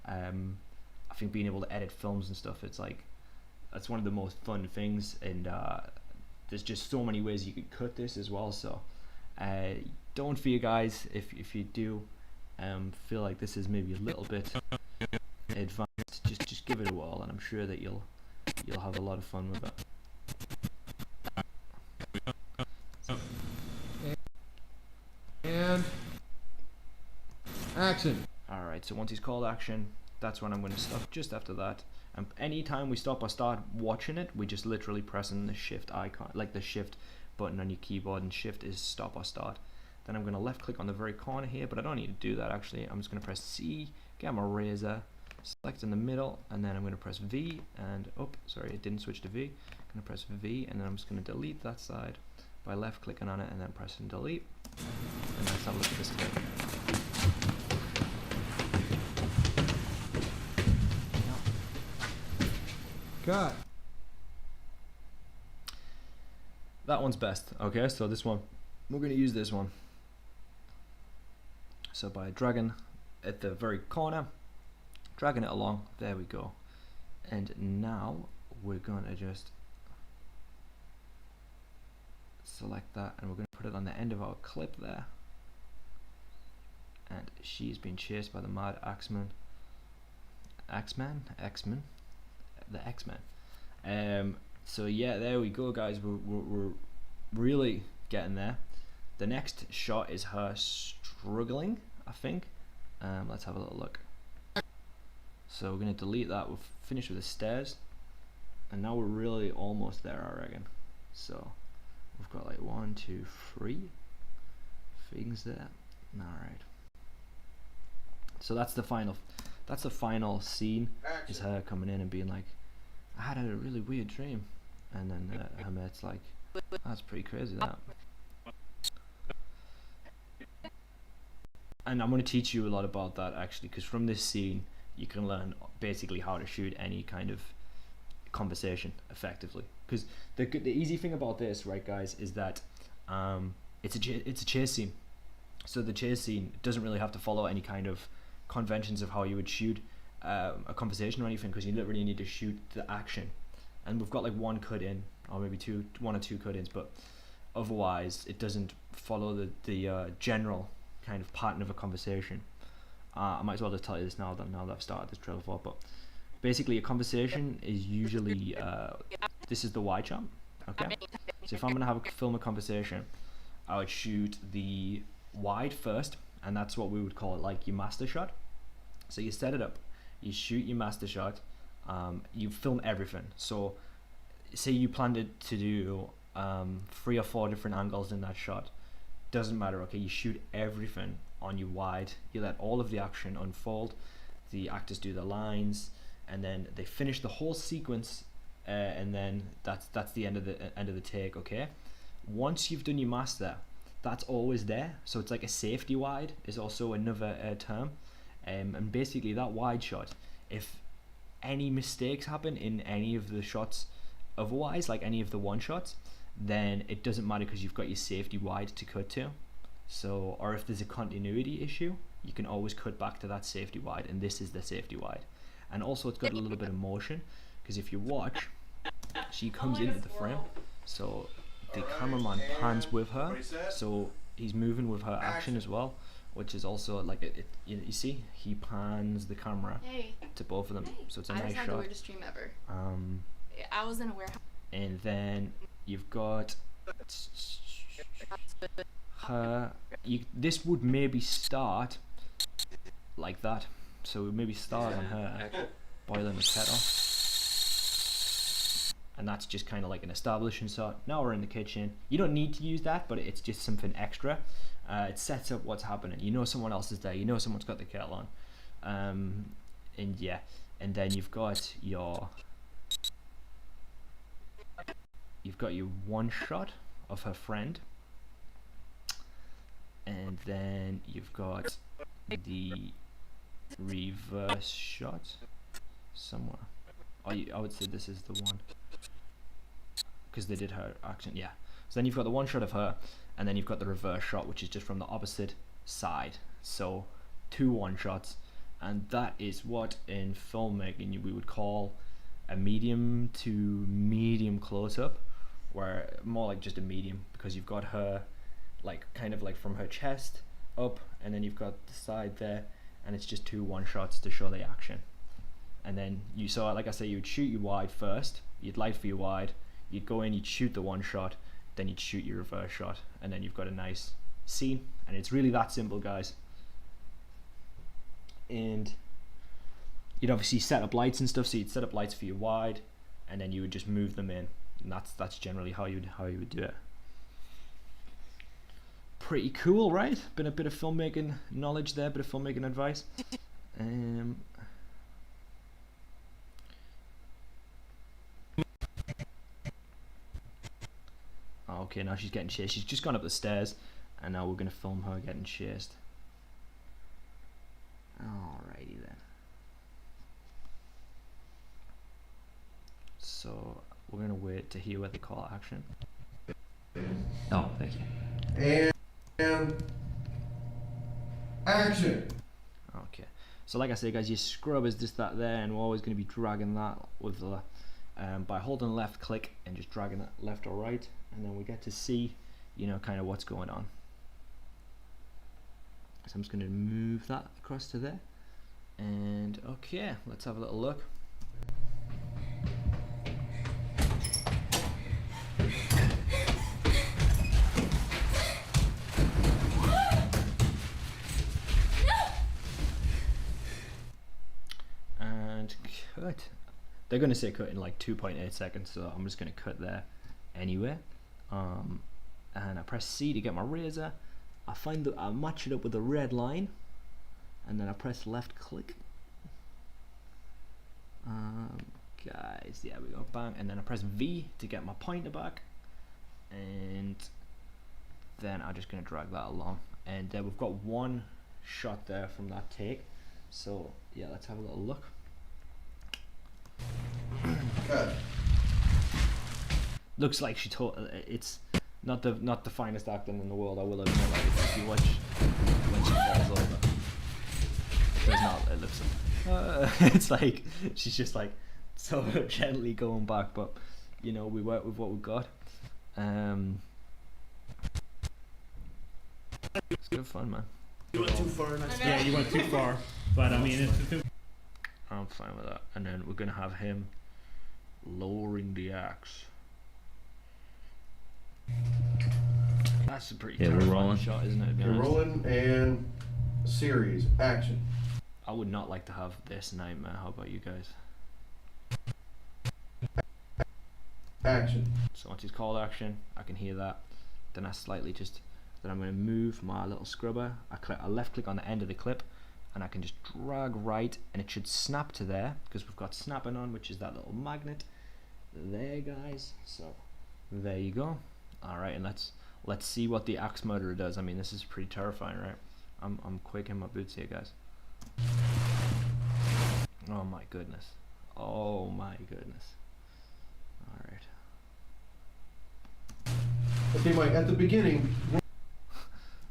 I think being able to edit films and stuff, it's like, that's one of the most fun things, and there's just so many ways you could cut this as well. So don't fear, guys, if you do feel like this is maybe a little bit advanced, just give it a whirl, and I'm sure that you'll have a lot of fun with it. and action. Alright, so once he's called action, that's when I'm going to stop just after that. And anytime we stop or start watching it, we just literally pressing the shift icon, like the shift button on your keyboard, and shift is stop or start. Then I'm going to left click on the very corner here, but I don't need to do that actually. I'm just going to press C, get my razor, select in the middle, and then I'm going to press V and up. Sorry, it didn't switch to V. I'm going to press V, and then I'm just going to delete that side by left clicking on it and then pressing delete. And let's have a look at this clip. Cut. That one's best. Okay, so this one, we're going to use this one. So by dragging at the very corner, dragging it along, there we go. And now we're going to just select that, and we're going to put it on the end of our clip there. And she's being chased by the mad Axeman. The X-Men. So yeah, there we go, guys. We're really getting there. The next shot is her struggling, I think. Let's have a little look. So we're going to delete that. We've finished with the stairs, and now we're really almost there, I reckon. So we've got like 1, 2, 3 things there. All right. So that's the final. That's the final scene. Is her coming in and being like, "I had a really weird dream," and then her mate's like, "That's pretty crazy, that." And I'm going to teach you a lot about that, actually, because from this scene you can learn basically how to shoot any kind of conversation effectively. Because the easy thing about this, right, guys, is that it's a chase scene. So the chase scene doesn't really have to follow any kind of conventions of how you would shoot a conversation or anything, because you literally need to shoot the action. And we've got like one cut in, or maybe one or two cut ins, but otherwise it doesn't follow the general kind of pattern of a conversation. I might as well just tell you this now that I've started this trailer for, but basically a conversation is usually this is the wide shot. Okay, so if I'm gonna film a conversation, I would shoot the wide first, and that's what we would call it, like your master shot. So you set it up, you shoot your master shot, you film everything. So say you planned it to do 3 or 4 different angles in that shot, doesn't matter. Okay, you shoot everything on your wide, you let all of the action unfold, the actors do the lines, and then they finish the whole sequence, and then that's the end of the take. Okay, once you've done your master, that's always there. So it's like a safety wide is also another term, and basically that wide shot, if any mistakes happen in any of the shots otherwise, like any of the one shots, then it doesn't matter, because you've got your safety wide to cut to. So, or if there's a continuity issue, you can always cut back to that safety wide, and this is the safety wide. And also it's got a little bit of motion, because if you watch, she comes into the frame, so the cameraman pans with her, so he's moving with her action as well, which is also like you see, he pans the camera to both of them, so it's a nice shot. I just had the weirdest dream ever. I was in a warehouse, and then you've got her. This would maybe start like that, so we maybe start on her boiling the kettle, and that's just kind of like an establishing shot. Now we're in the kitchen. You don't need to use that, but it's just something extra. It sets up what's happening. You know someone else is there. You know someone's got the kettle on, and yeah, and then you've got your one shot of her friend, and then you've got the reverse shot somewhere. I would say this is the one, because they did her action. Yeah, so then you've got the one shot of her, and then you've got the reverse shot, which is just from the opposite side. So 2 one shots, and that is what in filmmaking we would call a medium to medium close-up, where more like just a medium, because you've got her like kind of like from her chest up, and then you've got the side there, and it's just 2 one shots to show the action. And then you saw, like I say, you'd shoot your wide first, you'd light for your wide, you'd go in, you'd shoot the one shot, then you'd shoot your reverse shot, and then you've got a nice scene. And it's really that simple, guys. And you'd obviously set up lights and stuff, so you'd set up lights for your wide, and then you would just move them in, and that's generally how you would do it. Pretty cool, right? Been a bit of filmmaking knowledge there, bit of filmmaking advice. Okay, now she's getting chased. She's just gone up the stairs, and now we're gonna film her getting chased. Alrighty then. So we're gonna wait to hear what they call action. Oh, thank you. And action. Okay. So like I say, guys, your scrub is just that there, and we're always gonna be dragging that with the by holding left click and just dragging that left or right, and then we get to see, you know, kind of what's going on. So I'm just going to move that across to there, and okay, let's have a little look. And cut. They're going to say cut in like 2.8 seconds, so I'm just going to cut there anyway. And I press C to get my razor. I find that I match it up with the red line, and then I press left click. Guys, yeah, we go bang, and then I press V to get my pointer back, and then I'm just going to drag that along. And we've got one shot there from that take, so yeah, let's have a little look. Cut. Looks like she told. It's not the finest acting in the world, I will admit. Like, if you watch when she falls over, it does not. It looks. It's like she's just like so gently going back, but you know, we work with what we've got. It's good fun, man. You went too far. I know. Yeah, you went too far. But I mean, I'm fine with that. And then we're gonna have him lowering the axe. That's a pretty Yeah, we're terrifying rolling. shot, isn't it? To be You're honest? rolling and series. Action. I would not like to have this nightmare. How about you guys? Action. So once he's called action, I can hear that. Then I slightly just, then I'm going to move my little scrubber. I left click on the end of the clip, and I can just drag right, and it should snap to there because we've got snapping on, which is that little magnet there, guys. So there you go. All right, and let's see what the axe murderer does. I mean, this is pretty terrifying, right? I'm quaking my boots here, guys. Oh my goodness. Oh my goodness. All right. Okay, Mike, at the beginning,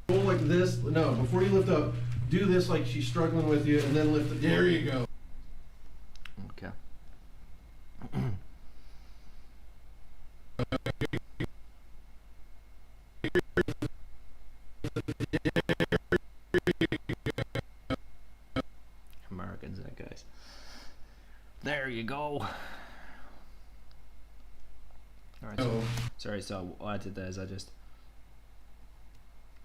roll like this. No, before you lift up, do this like she's struggling with you, and then lift it. There you go. Okay. Americans, that guys. There you go. Alright, so, sorry, so what I did there is I'm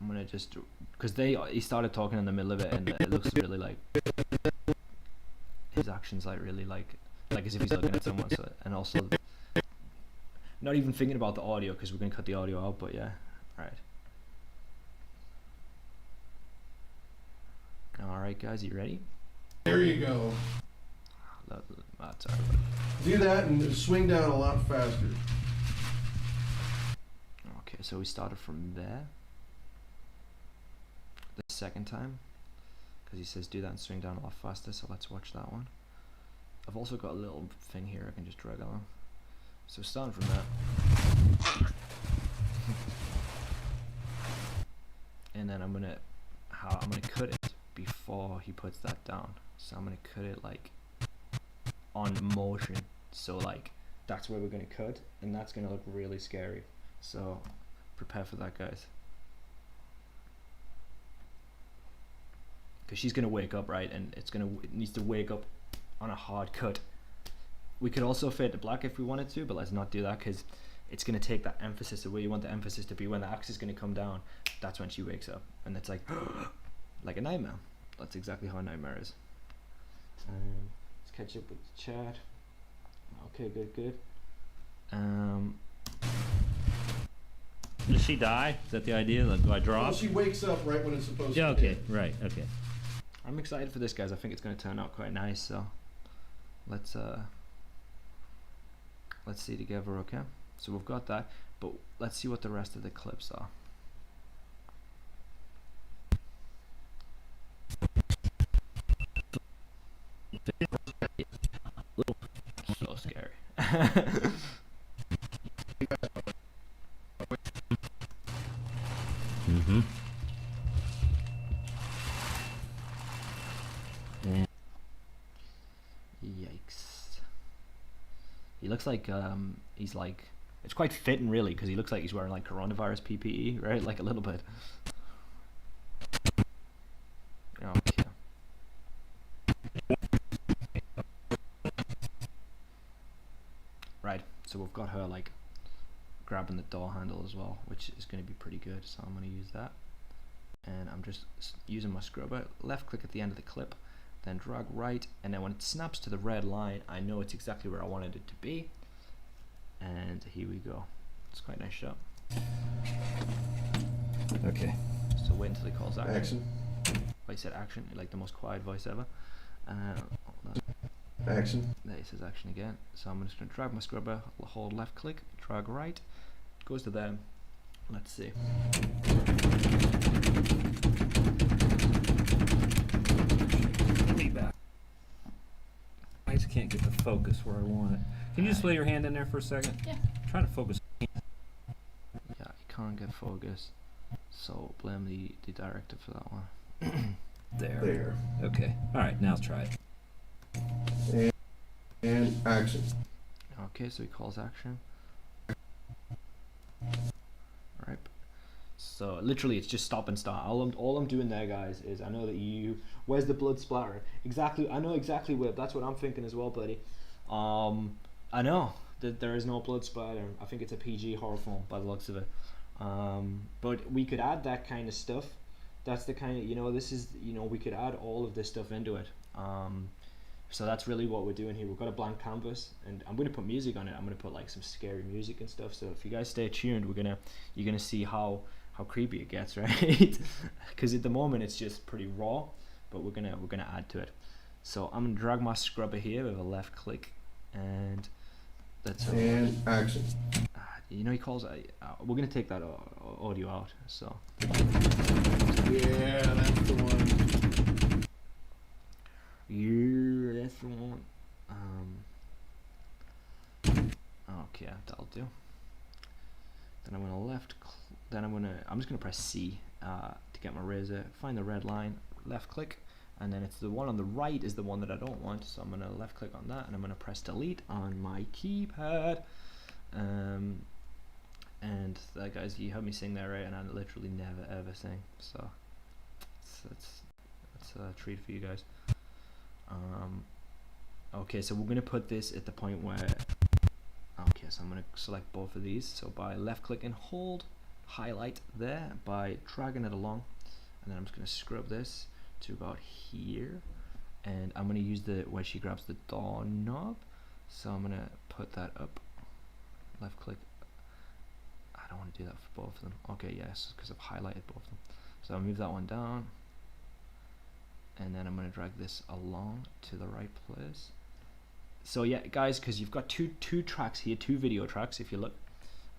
gonna just, because he started talking in the middle of it, and it looks really like, his actions like really like as if he's looking at someone, so, and also, not even thinking about the audio, because we're gonna cut the audio out, but yeah, alright. Alright guys, you ready? There you go. That's alright, buddy. Do that and swing down a lot faster. Okay, so we started from there. The second time, because he says do that and swing down a lot faster, so let's watch that one. I've also got a little thing here I can just drag along. So starting from that. And then I'm gonna cut it before he puts that down. So I'm gonna cut it like on motion. So like that's where we're gonna cut, and that's gonna look really scary. So prepare for that, guys. Because she's gonna wake up, right? And it needs to wake up on a hard cut. We could also fade to black if we wanted to, but let's not do that because it's gonna take that emphasis away. You want the emphasis to be when the axe is gonna come down. That's when she wakes up, and it's like like a nightmare. That's exactly how a nightmare is. Let's catch up with the chat. Okay, good. Does she die? Is that the idea? Like, do I drop? Well, she wakes up right when it's supposed Yeah. to. Okay. Right. Okay. I'm excited for this, guys. I think it's going to turn out quite nice. So let's see together, okay? So we've got that, but let's see what the rest of the clips are. So scary. Mm-hmm. Yikes. He looks like he's like, it's quite fitting really, because he looks like he's wearing like coronavirus PPE, right? Like a little bit. Okay. Right, so we've got her like grabbing the door handle as well, which is going to be pretty good. So I'm going to use that, and I'm just using my scrubber. Left click at the end of the clip, then drag right, and then when it snaps to the red line, I know it's exactly where I wanted it to be. And here we go. It's quite a nice shot. Okay. So wait until he calls action. Action. I said action, like the most quiet voice ever. Hold on. Action. There he says action again. So I'm just going to drag my scrubber, hold left click, drag right, goes to them. Let's see. Lean back. I just can't get the focus where I want it. Can you just lay your hand in there for a second? Yeah. Try to focus. Yeah, you can't get focus. So blame the director for that one. There. There. Okay. All right. Now let's try it. And action. Okay, so he calls action. Alright. So literally it's just stop and start. All I'm doing there, guys, is I know that where's the blood splatter? Exactly, I know exactly where. That's what I'm thinking as well, buddy. I know that there is no blood splatter. I think it's a PG horror film by the looks of it. But we could add that kind of stuff. That's the kind of, this is, we could add all of this stuff into it. So that's really what we're doing here. We've got a blank canvas, and I'm going to put music on it. I'm going to put like some scary music and stuff. So if you guys stay tuned, you're gonna see how creepy it gets, right? Because at the moment it's just pretty raw, but we're gonna add to it. So I'm gonna drag my scrubber here with a left click, and that's And action. he calls. We're gonna take that audio out. So Yeah, that's the one. yeah, that's the one. Okay, that'll do. Then I'm gonna I'm just gonna press C to get my razor, find the red line, left click, and then it's the one on the right is the one that I don't want, so I'm gonna left click on that, and I'm gonna press delete on my keypad. And that, guys, you heard me sing there, right? And I literally never ever sing, so that's a treat for you guys. Okay, so we're gonna put this at the point where, okay, so I'm gonna select both of these. So by left click and hold, highlight there by dragging it along, and then I'm just gonna scrub this to about here, and I'm gonna use where she grabs the door knob. So I'm gonna put that up, left click. I don't want to do that for both of them. Okay, yes, because I've highlighted both of them. So I'll move that one down, and then I'm going to drag this along to the right place. So yeah, guys, because you've got two tracks here, two video tracks if you look.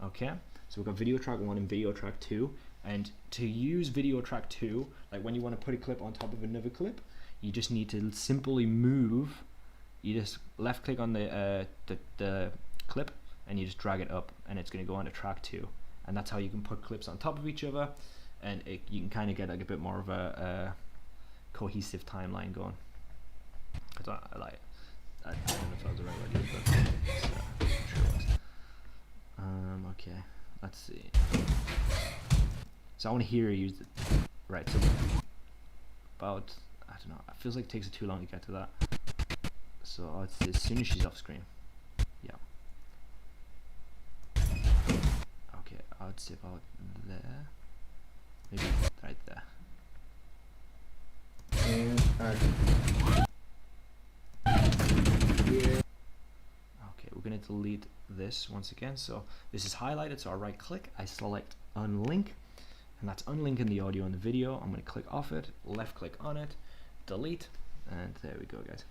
Okay, so we've got video track 1 and video track 2, and to use video track 2, like when you want to put a clip on top of another clip, you just need to simply move. You just left click on the clip, and you just drag it up, and it's going to go on to track 2, and that's how you can put clips on top of each other, and you can kind of get like a bit more of a cohesive timeline going. I don't know if that was the right idea, but I'm sure it was. Okay, let's see. So I want to hear you use it. Right, so about, I don't know, it feels like it takes too long to get to that. So I'd say as soon as she's off screen. Yeah. Okay, I would say about there. Maybe right there. And action. Okay, we're going to delete this once again. So this is highlighted, so I right click, I select unlink, and that's unlinking the audio and the video. I'm going to click off it, left click on it, delete, and there we go, guys.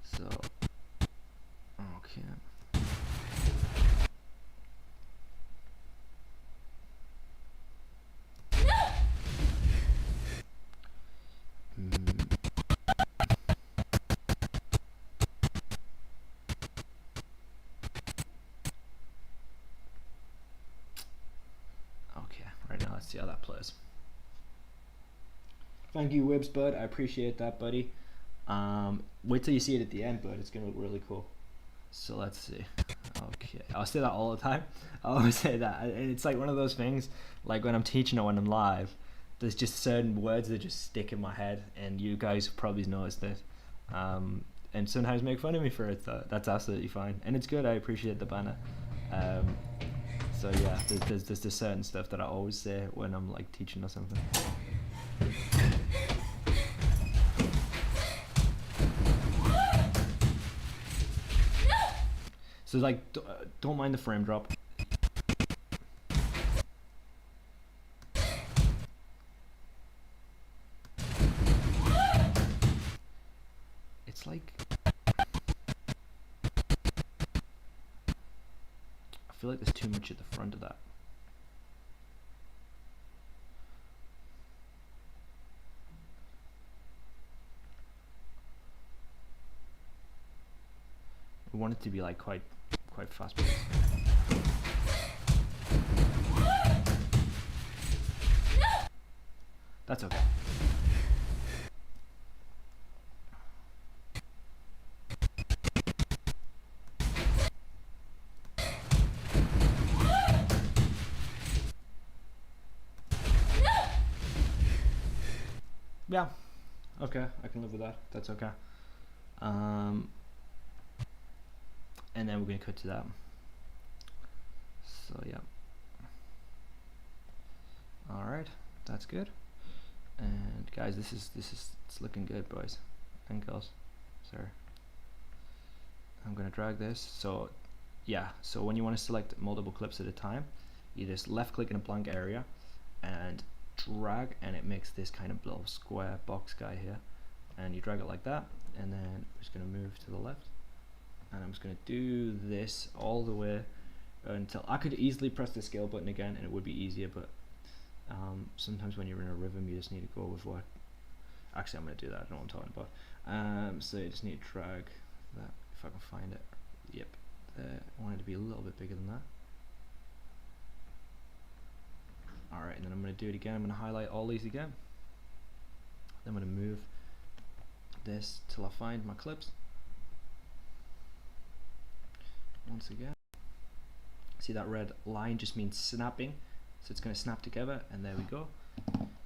So, okay. Okay, right now let's see how that plays. Thank you, Wibs Bud. I appreciate that, buddy. Wait till you see it at the end, bud. It's gonna look really cool. So let's see. Okay, I'll say that all the time. I always say that, and it's like one of those things. Like when I'm teaching or when I'm live, there's just certain words that just stick in my head, and you guys probably noticed this. And sometimes make fun of me for it. So that's absolutely fine, and it's good. I appreciate the banner. So yeah, there's this certain stuff that I always say when I'm like teaching or something. So like, don't mind the frame drop. It's like, I feel like there's too much at the front of that. I want it to be like quite fast paced. That's okay. Yeah. Okay, I can live with that. That's okay. And then we're gonna cut to that. So yeah. All right, that's good. And guys, this is it's looking good, boys and girls. Sorry. I'm gonna drag this. So yeah. So when you want to select multiple clips at a time, you just left click in a blank area and drag, and it makes this kind of little square box guy here. And you drag it like that, and then I'm just gonna move to the left. And I'm just going to do this all the way until I could easily press the scale button again and it would be easier, but sometimes when you're in a rhythm you just need to go with what, actually I'm going to do that, I don't know what I'm talking about. So you just need to drag that, if I can find it. Yep, I want it to be a little bit bigger than that. Alright, and then I'm going to do it again. I'm going to highlight all these again. Then I'm going to move this till I find my clips. Once again, see that red line just means snapping, so it's going to snap together, and there we go.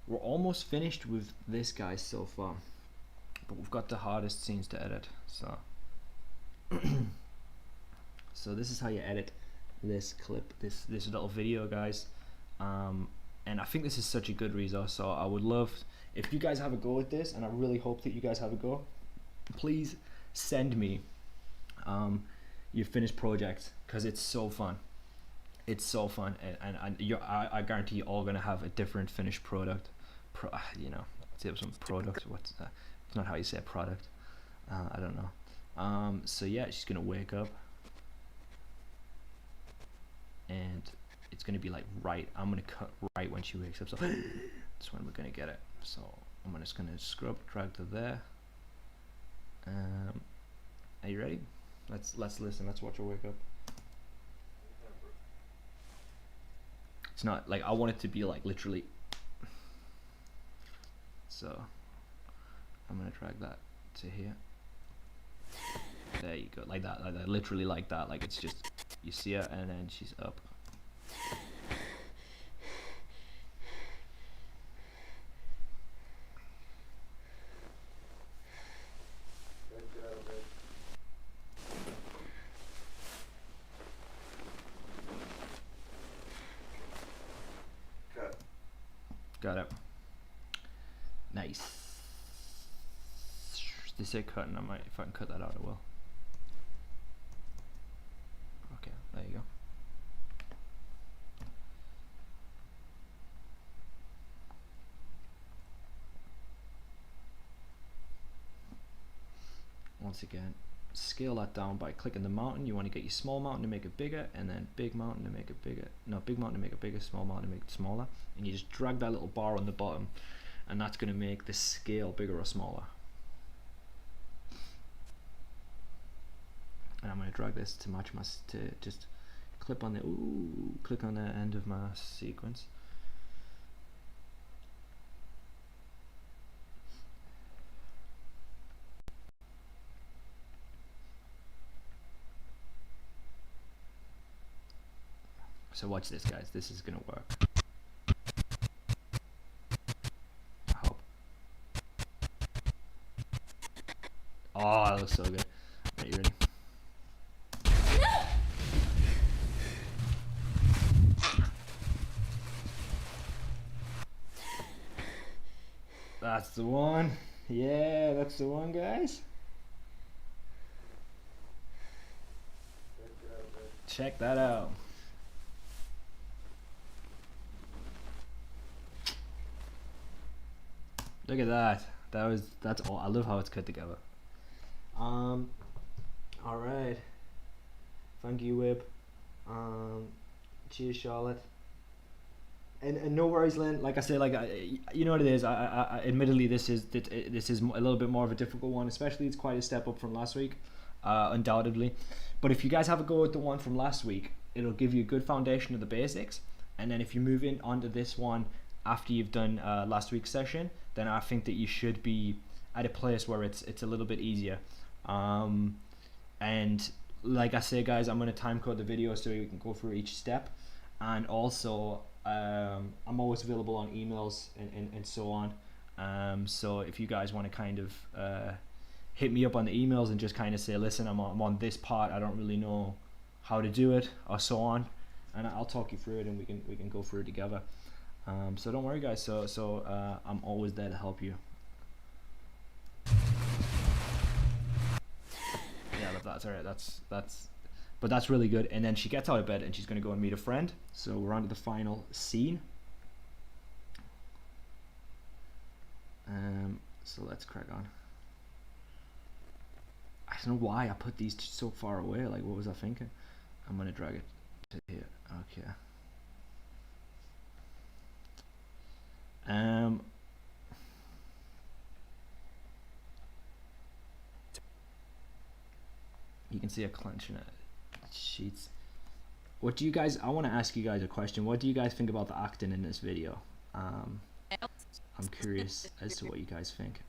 We're almost finished with this guy so far, but we've got the hardest scenes to edit. So so this is how you edit this clip, this little video, guys. And I think this is such a good resource, so I would love if you guys have a go at this, and I really hope that you guys have a go. Please send me your finished project, because it's so fun. It's so fun, and I guarantee you're all gonna have a different finished product. You know, say some product. What's that? It's not how you say product. I don't know. So yeah, she's gonna wake up, and it's gonna be like right. I'm gonna cut right when she wakes up. So that's when we're gonna get it. So I'm just gonna scrub, drag to there. Are you ready? Let's listen. Let's watch her wake up. It's not like I want it to be like literally. So I'm gonna drag that to here. There you go, like that, literally like that. Like it's just you see her and then she's up. Got it. Nice. They say cut, and I might, if I can cut that out, I will. Okay, there you go. once again, scale that down by clicking the mountain. You want to get your small mountain to make it bigger, and then big mountain to make it bigger. No, big mountain to make it bigger, small mountain to make it smaller. And you just drag that little bar on the bottom, and that's going to make the scale bigger or smaller. And I'm going to drag this to match my, to just click on the end of my sequence. So watch this, guys. This is gonna work. I hope. Oh, that looks so good. Are you ready? That's the one. Yeah, that's the one, guys. Check that out. Look at that. That's all. I love how it's cut together. All right. Thank you, Whip. Cheers, Charlotte. And no worries, Lynn. Like I say, you know what it is. I admittedly this is a little bit more of a difficult one, especially it's quite a step up from last week, undoubtedly. But if you guys have a go at the one from last week, it'll give you a good foundation of the basics. And then if you move in onto this one after you've done last week's session, then I think that you should be at a place where it's a little bit easier. And like I say, guys, I'm going to time code the video so we can go through each step. And also, I'm always available on emails and so on. So if you guys want to kind of hit me up on the emails and just kind of say, listen, I'm on this part, I don't really know how to do it, or so on, and I'll talk you through it, and we can go through it together. So don't worry, guys. So I'm always there to help you. Yeah, that's all right. But that's really good. And then she gets out of bed and she's gonna go and meet a friend. So we're on to the final scene. So let's crack on. I don't know why I put these so far away. Like, what was I thinking? I'm gonna drag it to here. Okay. You can see a clenching it. Sheets. What do you guys? I want to ask you guys a question. What do you guys think about the acting in this video? I'm curious as to what you guys think.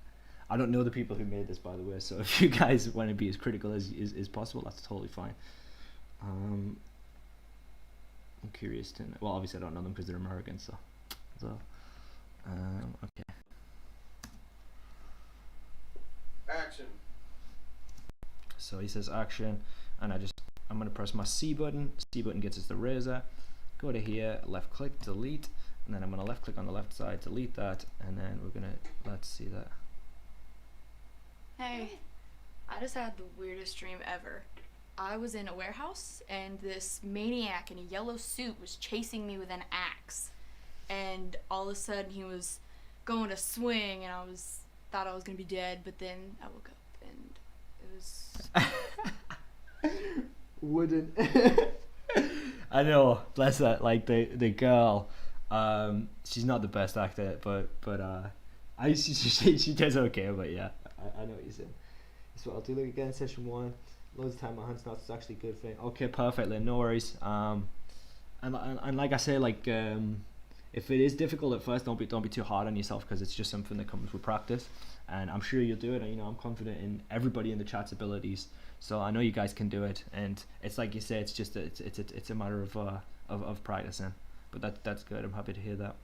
I don't know the people who made this, by the way. So if you guys want to be as critical as possible, that's totally fine. I'm curious to know. Well, obviously I don't know them because they're American. So. Okay. Action. So he says action, and I'm gonna press my C button. C button gets us the razor. Go to here, left click, delete, and then I'm gonna left click on the left side, delete that, and then we're gonna, let's see that. Hey, I just had the weirdest dream ever. I was in a warehouse and this maniac in a yellow suit was chasing me with an axe. And all of a sudden he was going to swing and thought I was gonna be dead, but then I woke up and it was Wouldn't. I know, bless that. Like the girl, she's not the best actor, but she does okay. But yeah, I know what you're saying. That's what I'll do. Look again, session 1. Loads of time my hands not. It's actually a good thing. Okay, perfect, Lynn. No worries. And like I say, like if it is difficult at first, don't be too hard on yourself, because it's just something that comes with practice. And I'm sure you'll do it. And, you know, I'm confident in everybody in the chat's abilities. So I know you guys can do it. And it's like you say, it's just it's a matter of practicing. But that's good. I'm happy to hear that.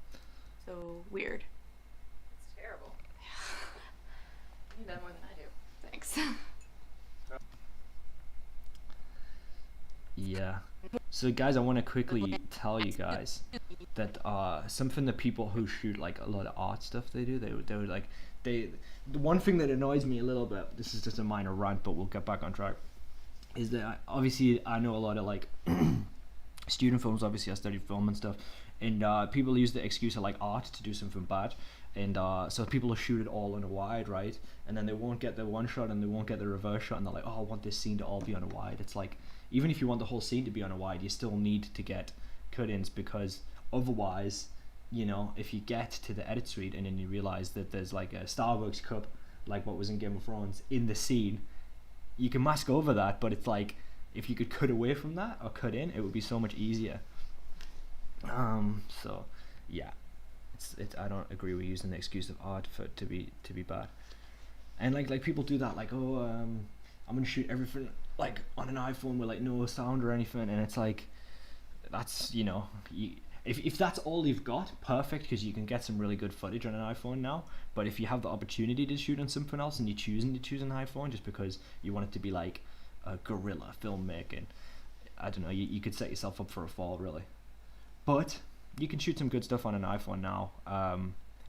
so weird. It's terrible. You've done more than I do. Thanks. Yeah. So guys, I want to quickly tell you guys that something that people who shoot like a lot of art stuff, they would like the one thing that annoys me a little bit, this is just a minor rant, but we'll get back on track, is that obviously I know a lot of like student films. Obviously I studied film and stuff, and people use the excuse of like art to do something bad. and so people will shoot it all on a wide, right? And then they won't get the one shot and they won't get the reverse shot, and they're like, oh, I want this scene to all be on a wide. It's like, even if you want the whole scene to be on a wide, you still need to get cut-ins, because otherwise, you know, if you get to the edit suite and then you realize that there's like a Starbucks cup, like what was in Game of Thrones, in the scene, you can mask over that, but it's like, if you could cut away from that or cut in, it would be so much easier. So yeah, it's I don't agree with using the excuse of art for it to be bad. And like people do that, like, oh, I'm gonna shoot everything like on an iPhone with like no sound or anything, and it's like, that's, you know, if that's all you've got, perfect, because you can get some really good footage on an iPhone now. But if you have the opportunity to shoot on something else and you're choosing to choose an iPhone just because you want it to be like a guerrilla filmmaking, I don't know, you could set yourself up for a fall, really. But you can shoot some good stuff on an iPhone now,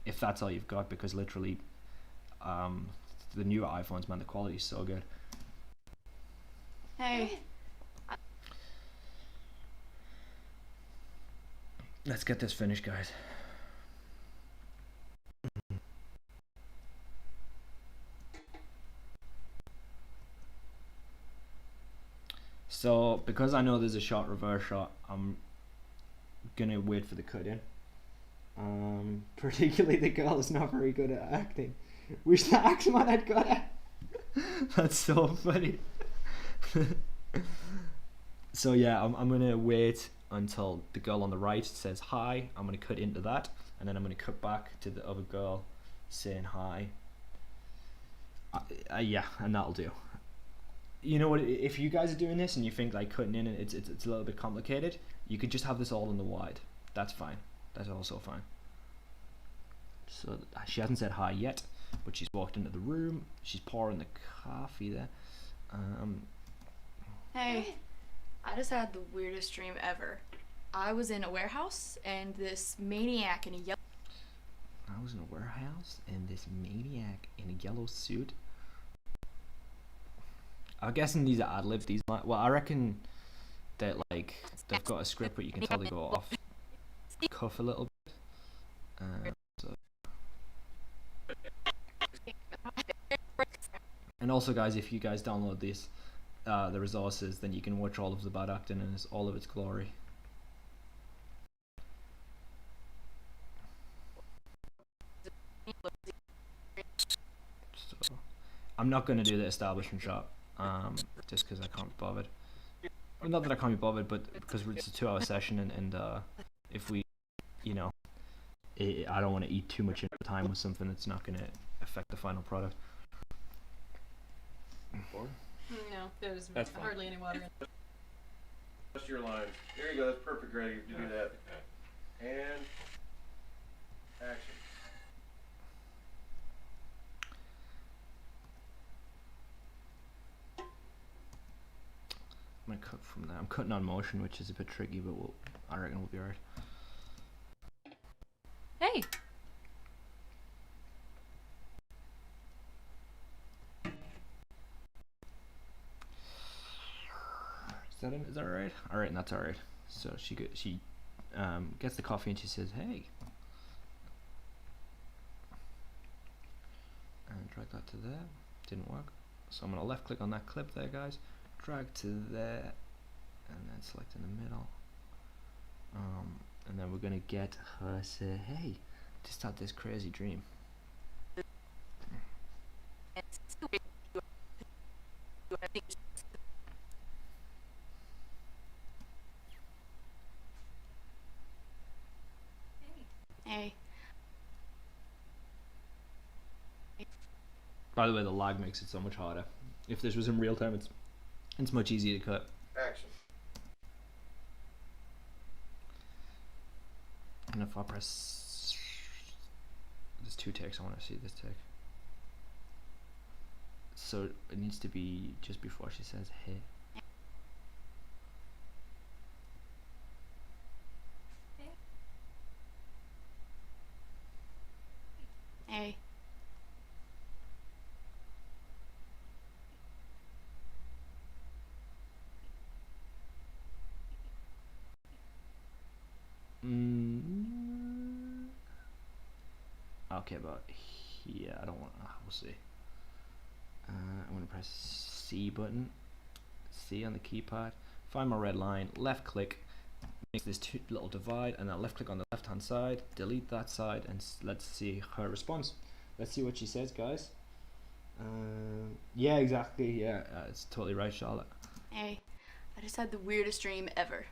if that's all you've got, because literally the newer iPhones, man, the quality is so good. Hey. Let's get this finished, guys. So, because I know there's a shot, reverse shot, I'm gonna wait for the cut in. Particularly the girl is not very good at acting. Wish the Axeman had got it. That's so funny. So yeah, I'm gonna wait until the girl on the right says hi. I'm gonna cut into that, and then I'm gonna cut back to the other girl saying hi. Yeah, and that'll do. You know what? If you guys are doing this and you think like cutting in, it's a little bit complicated, you could just have this all in the wide. That's fine. That's also fine. So she hasn't said hi yet, but she's walked into the room. She's pouring the coffee there. Hey. I just had the weirdest dream ever. I was in a warehouse and this maniac in a yellow... I was in a warehouse and this maniac in a yellow suit. I'm guessing these are ad-libs. These might... Well, I reckon that like they've got a script, but you can tell they go off cuff a little bit. So. And also, guys, if you guys download this, the resources, then you can watch all of the bad acting in all of its glory. So, I'm not going to do the establishment shot, just because I can't be bothered. Well, not that I can't be bothered, but because it's a 2-hour session, and if we, you know, I don't want to eat too much in time with something that's not going to affect the final product. No, there's That's fine. hardly any water in Just your lines. There you go. That's perfect, Greg. You do that. And action. I'm gonna cut from there. I'm cutting on motion, which is a bit tricky, but I reckon we'll be alright. Hey. Is that alright? Alright, and that's alright. So she gets the coffee and she says, "Hey," and drag that to there. Didn't work. So I'm gonna left click on that clip there, guys. Drag to there, and then select in the middle. And then we're gonna get her say, "Hey," to start this crazy dream. Hey. By the way, the lag makes it so much harder. If this was in real time, it's much easier to cut. Action. And if I press, there's 2 takes. I want to see this take. So it needs to be just before she says "hey." Hey. Okay. Okay, about here. I don't want. We'll see. I'm gonna press C button. C on the keypad. Find my red line. Left click. Makes this two little divide, and then left click on the left hand side. Delete that side, and let's see her response. Let's see what she says, guys. Yeah, exactly. Yeah, it's totally right, Charlotte. Hey, I just had the weirdest dream ever.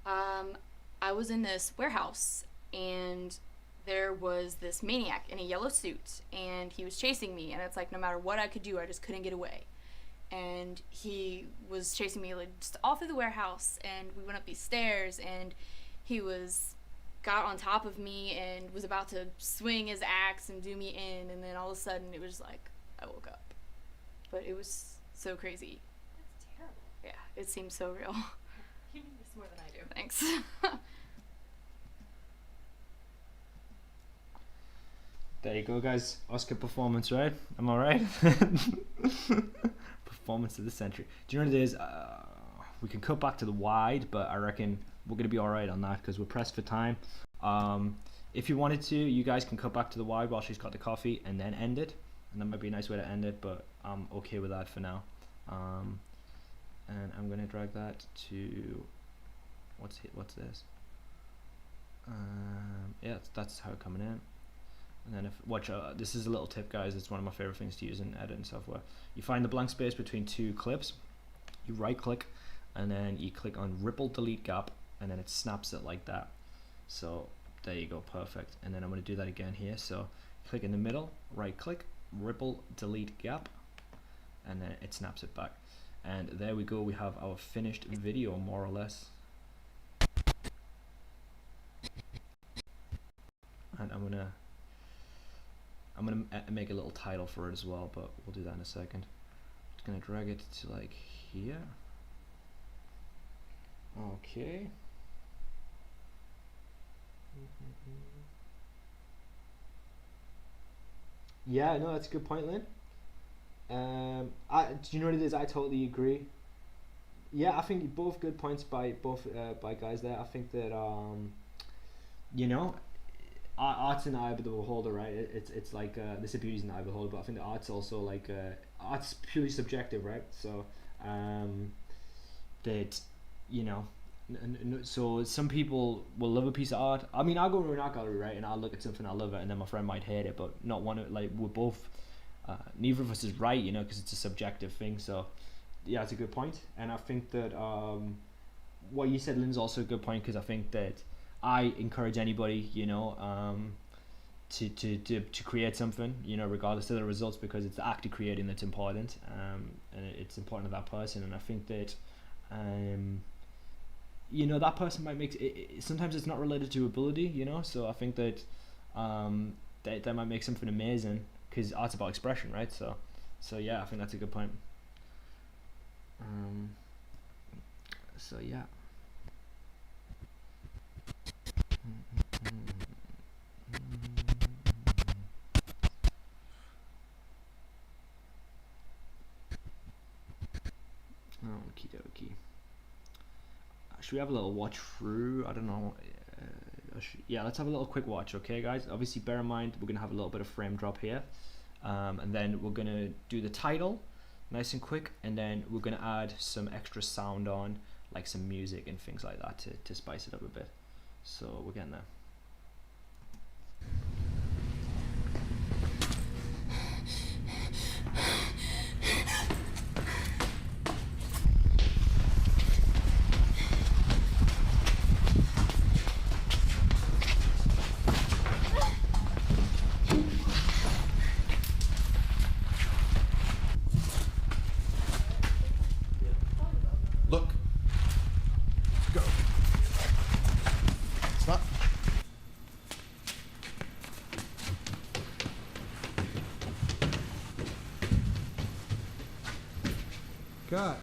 I was in this warehouse, and there was this maniac in a yellow suit, and he was chasing me, and it's like no matter what I could do, I just couldn't get away. And he was chasing me like just all through the warehouse, and we went up these stairs, and he got on top of me and was about to swing his axe and do me in, and then all of a sudden it was like I woke up. But it was so crazy. That's terrible. Yeah, it seems so real. You need this more than I do. Thanks. There you go, guys. Oscar performance, right? Am I right? Performance of the century. Do you know what it is? We can cut back to the wide, but I reckon we're going to be alright on that because we're pressed for time. If you wanted to, you guys can cut back to the wide while she's got the coffee and then end it. And that might be a nice way to end it, but I'm okay with that for now. And I'm going to drag that to... What's this? Yeah, that's how coming in. And then watch, this is a little tip, guys. It's one of my favorite things to use in editing software. You find the blank space between two clips, you right click, and then you click on ripple delete gap, and then it snaps it like that. So there you go, perfect. And then I'm going to do that again here. So click in the middle, right click, ripple delete gap, and then it snaps it back. And there we go, we have our finished video more or less. And I'm gonna make a little title for it as well, but we'll do that in a second. Just gonna drag it to like here. Okay. Yeah, no, that's a good point, Lynn. Do you know what it is? I totally agree. Yeah, I think both good points by by guys there. I think that you know, art's an eye of the beholder, right? It's like this beauty's an eye of the beholder, but I think the art's also like art's purely subjective, right? So that, you know, so some people will love a piece of art. I mean, I'll go to an art gallery, right, and I'll look at something, I love it, and then my friend might hate it, but not one of, like, we're both neither of us is right, you know, because it's a subjective thing. So yeah, it's a good point. And I think that what you said, Lynn's also a good point, because I think that I encourage anybody, you know, to create something, you know, regardless of the results, because it's the act of creating that's important, and it's important to that person. And I think that you know, that person might make it, sometimes it's not related to ability, you know, so I think that they might make something amazing, because art's about expression, right? So yeah, I think that's a good point. So yeah. Okie dokie. Should we have a little watch through? I don't know. Yeah, let's have a little quick watch, okay, guys? Obviously, bear in mind we're gonna have a little bit of frame drop here, and then we're gonna do the title, nice and quick, and then we're gonna add some extra sound on, like some music and things like that to spice it up a bit. So we're getting there. Look. Go. Stop. Cut.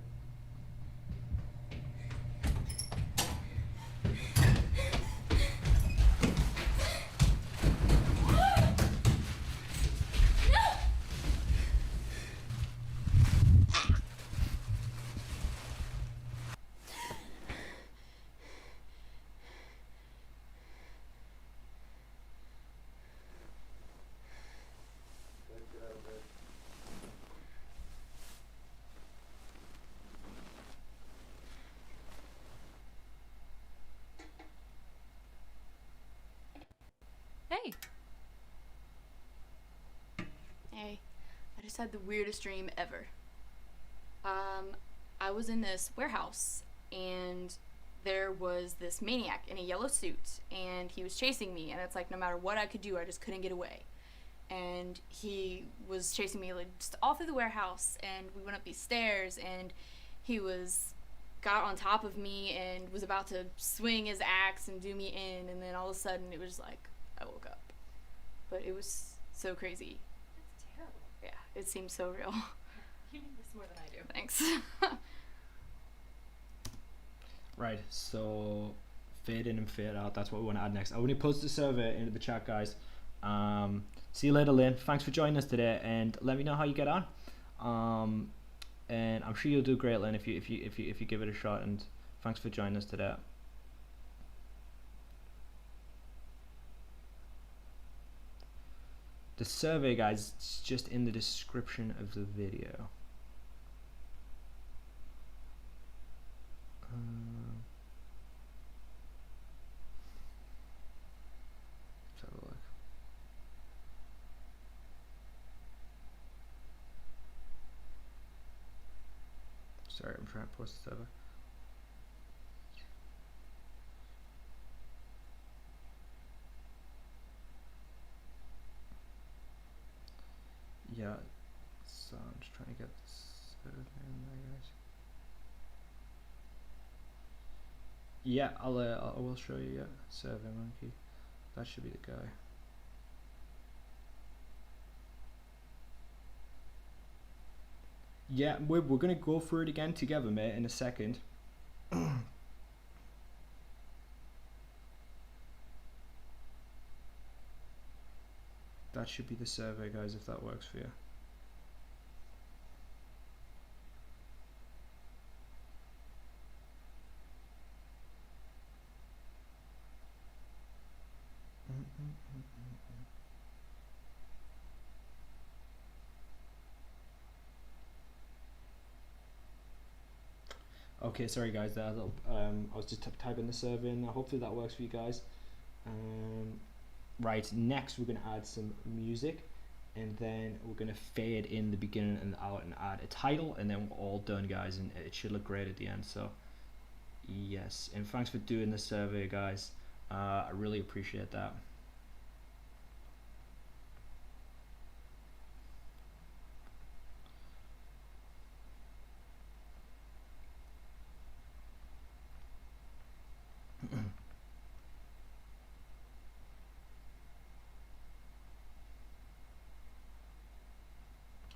just had the weirdest dream ever. I was in this warehouse, and there was this maniac in a yellow suit, and he was chasing me, and it's like no matter what I could do, I just couldn't get away. And he was chasing me like just all through the warehouse, and we went up these stairs, and he got on top of me and was about to swing his axe and do me in, and then all of a sudden it was like I woke up. But it was so crazy. That's terrible. Yeah, it seems so real. You need this more than I do. Thanks. Right, so fade in and fade out, that's what we want to add next. I want to post the survey into the chat, guys. See you later, Lynn. Thanks for joining us today, and let me know how you get on. And I'm sure you'll do great, Lynn, if you give it a shot, and thanks for joining us today. The survey, guys, is just in the description of the video. Let's have a look. Sorry, I'm trying to post the survey. Yeah, so I'm just trying to get this survey in there, guys. Yeah, I will show you. Yeah, survey monkey. That should be the guy. Yeah, we're gonna go through it again together, mate, in a second. That should be the survey, guys, if that works for you. Okay, sorry guys, I was just typing the survey in. Hopefully that works for you guys. Right, next we're going to add some music, and then we're going to fade in the beginning and out and add a title, and then we're all done, guys, and it should look great at the end. So yes, and thanks for doing the survey, guys. I really appreciate that.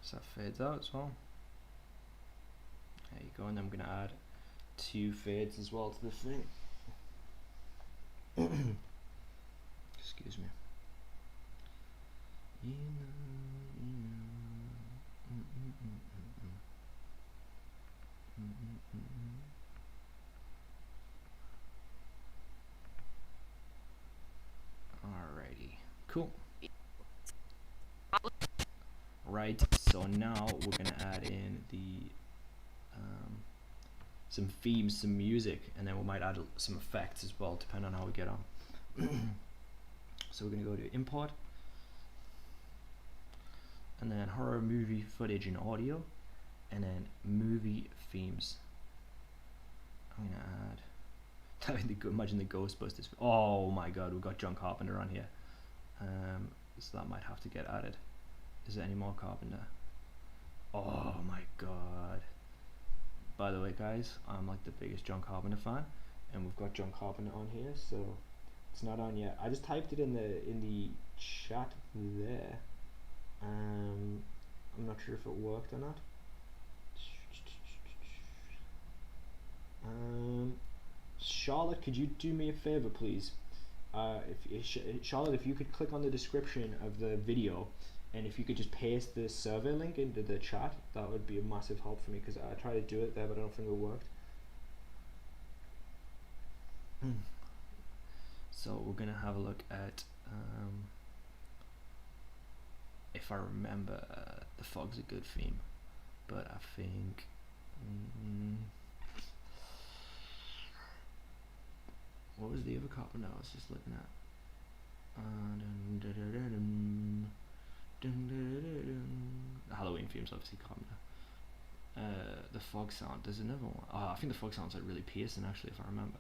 So that fades out as well. There you go, and then I'm going to add 2 fades as well to the thing. Excuse me. Alrighty, cool. Right, so now we're gonna add in the some themes, some music, and then we might add some effects as well, depending on how we get on. So we're gonna go to import, and then horror movie footage and audio, and then movie themes. I'm gonna add imagine the Ghostbusters. Oh my god, we've got John Carpenter on here. So that might have to get added. Is there any more Carpenter? Oh my god. By the way, guys, I'm like the biggest John Carpenter fan, and we've got John Carpenter on here, so it's not on yet. I just typed it in the chat there. I'm not sure if it worked or not. Charlotte, could you do me a favor, please? Charlotte, if you could click on the description of the video, and if you could just paste the survey link into the chat, that would be a massive help for me, because I tried to do it there, but I don't think it worked. So we're gonna have a look at, if I remember, the fog's a good theme, but I think what was the other Carpenter I was just looking at? The Halloween theme's obviously calm now. The fog sound. There's another one. Oh, I think the fog sound's like really piercing actually, if I remember.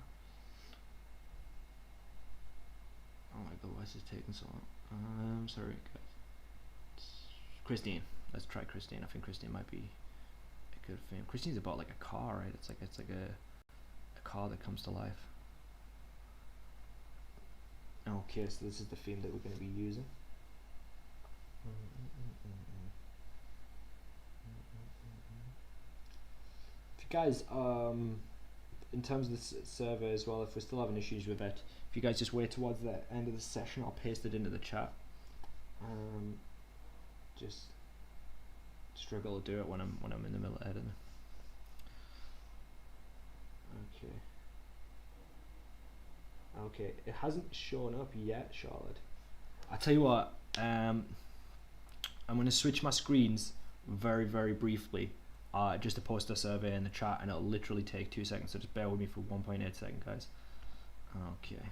Oh my god, why is this taking so long? Sorry guys. Christine. Let's try Christine. I think Christine might be a good theme. Christine's about like a car, right? It's like a car that comes to life. Okay, so this is the theme that we're going to be using. If you guys, in terms of this survey as well, if we're still having issues with it, if you guys just wait towards the end of the session, I'll paste it into the chat. Just struggle to do it when I'm in the middle of editing. Okay. Okay, it hasn't shown up yet, Charlotte. I tell you what, I'm going to switch my screens very, very briefly, just to post a survey in the chat, and it'll literally take 2 seconds. So just bear with me for 1.8 seconds, guys. Okay.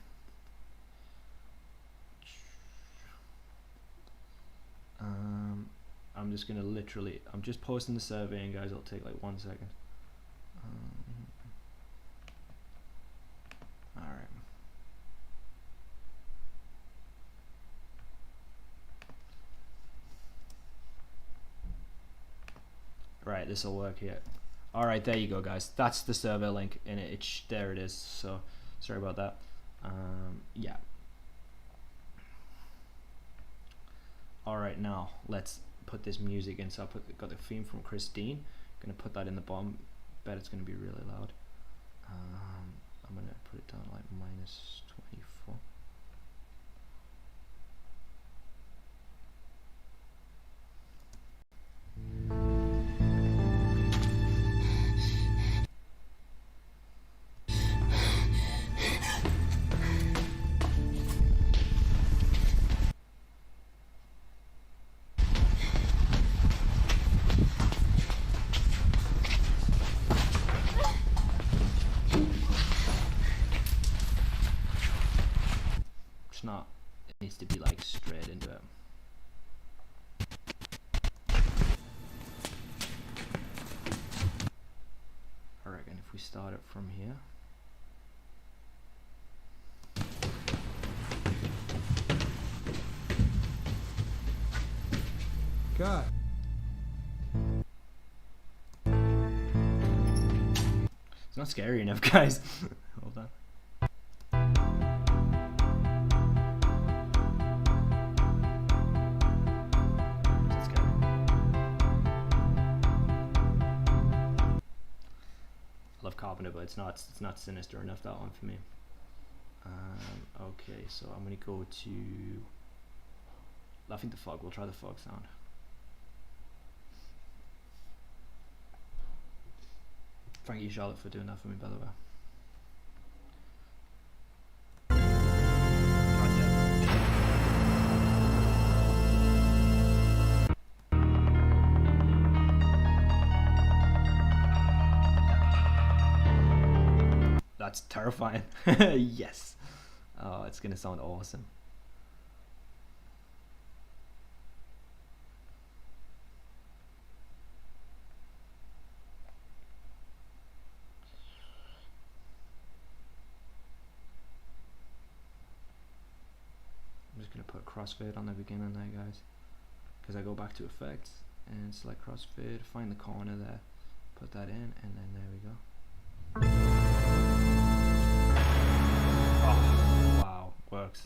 I'm just gonna literally, I'm just posting the survey, and guys, it'll take like 1 second. All right. Right, this will work here. All right, there you go, guys. That's the survey link, and there it is. So sorry about that. Yeah. All right, now let's put this music in. So I got the theme from Christine. Gonna put that in the bottom. Bet it's gonna be really loud. I'm gonna put it down like -24. Not, it needs to be like straight into it. I reckon if we start it from here. God. It's not scary enough, guys. Hold on. Carpenter, but it's not sinister enough, that one for me. Okay, so I'm gonna go to, I think the fog. We'll try the fog sound. Thank you, Charlotte, for doing that for me, by the way. That's terrifying. Yes. Oh, it's gonna sound awesome. I'm just gonna put crossfade on the beginning there, guys, because I go back to effects and select crossfade, find the corner there, put that in, and then there we go. Oh, wow, works.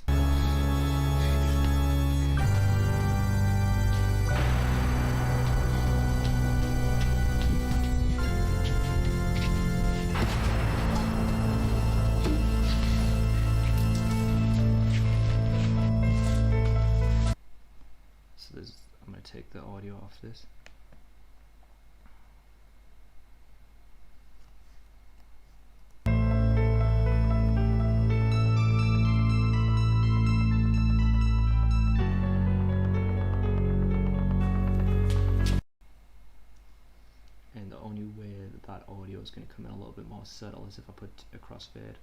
So I'm going to take the audio off this. That audio is going to come in a little bit more subtle, as if I put a crossfade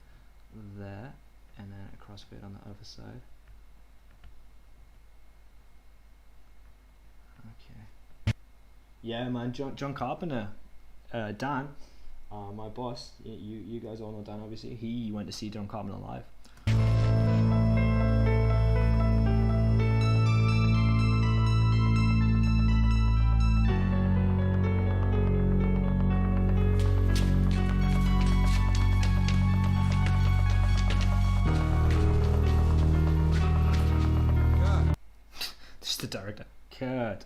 there and then a crossfade on the other side. Yeah, man, John Carpenter, Dan, my boss. You guys all know Dan, obviously. He went to see John Carpenter live. Just the director. Cut.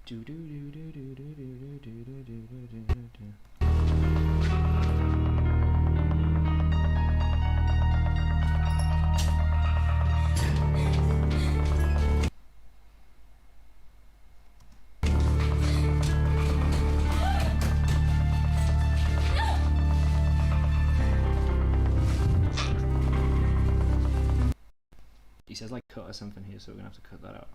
Do do do do do do do do do do do do. He says like cut or something here, so we're gonna have to cut that out.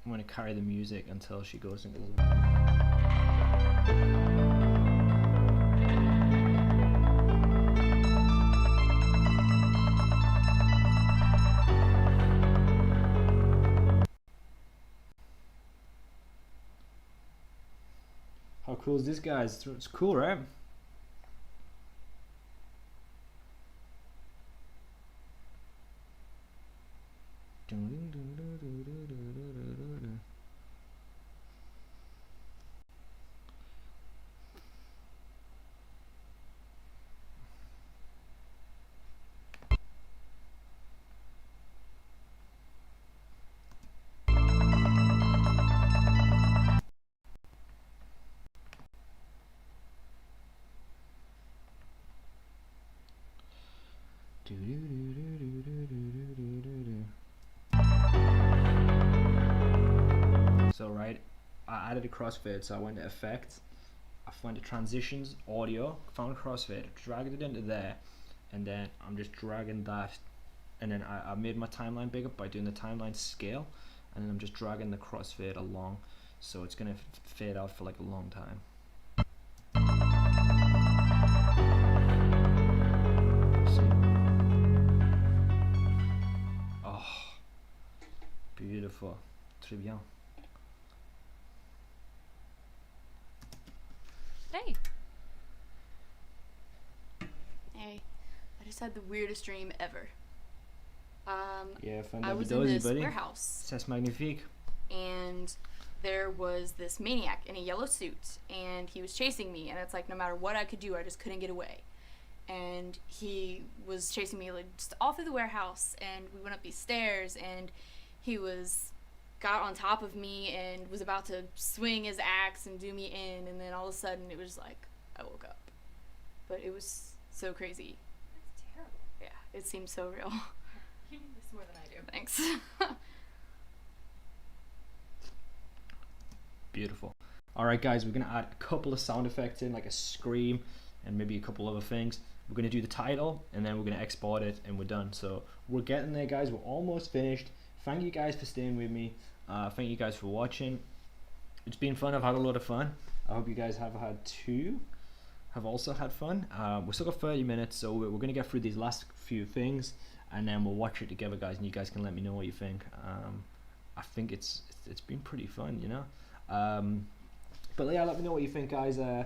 I'm going to carry the music until she goes into the... How cool is this, guys? It's cool, right? So right, I added a crossfade, so I went to effects, I went to transitions, audio, found crossfade, dragged it into there, and then I'm just dragging that, and then I made my timeline bigger by doing the timeline scale, and then I'm just dragging the crossfade along, so it's gonna fade out for like a long time. Beautiful, très bien. Hey. Hey, I just had the weirdest dream ever. Yeah, I was in this buddy. warehouse, C'est magnifique. and there was this maniac in a yellow suit, and he was chasing me, and it's like no matter what I could do, I just couldn't get away. And he was chasing me like just all through the warehouse, and we went up these stairs, and he got on top of me and was about to swing his axe and do me in, and then all of a sudden it was like I woke up. But it was so crazy. That's terrible. Yeah, it seemed so real. You know this more than I do. Thanks. Beautiful. Alright guys, we're going to add a couple of sound effects in, like a scream and maybe a couple other things. We're going to do the title and then we're going to export it and we're done. So we're getting there, guys. We're almost finished. Thank you guys for staying with me. Thank you guys for watching. It's been fun. I've had a lot of fun. I hope you guys have had too. Have also had fun. We've still got 30 minutes, so we're going to get through these last few things and then we'll watch it together, guys, and you guys can let me know what you think. I think it's been pretty fun, you know. But yeah, let me know what you think, guys. I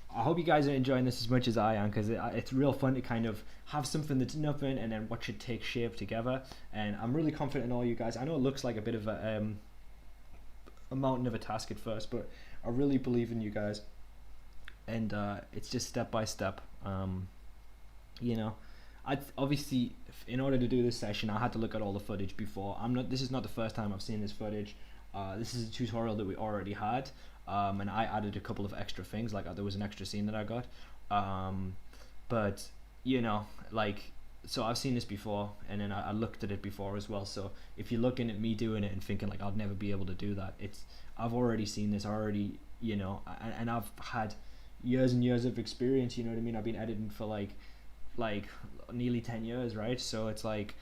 hope you guys are enjoying this as much as I am, because it's real fun to kind of have something that's nothing and then watch it take shape together. And I'm really confident in all you guys. I know it looks like a bit of a mountain of a task at first, but I really believe in you guys. And it's just step by step. You know, obviously in order to do this session, I had to look at all the footage before. This is not the first time I've seen this footage. This is a tutorial that we already had, and I added a couple of extra things, like there was an extra scene that I got, but you know, like, so I've seen this before, and then I looked at it before as well. So if you're looking at me doing it and thinking like I'd never be able to do that, I've already seen this already, you know, and I've had years and years of experience, you know what I mean? I've been editing for like nearly 10 years, right? So it's like,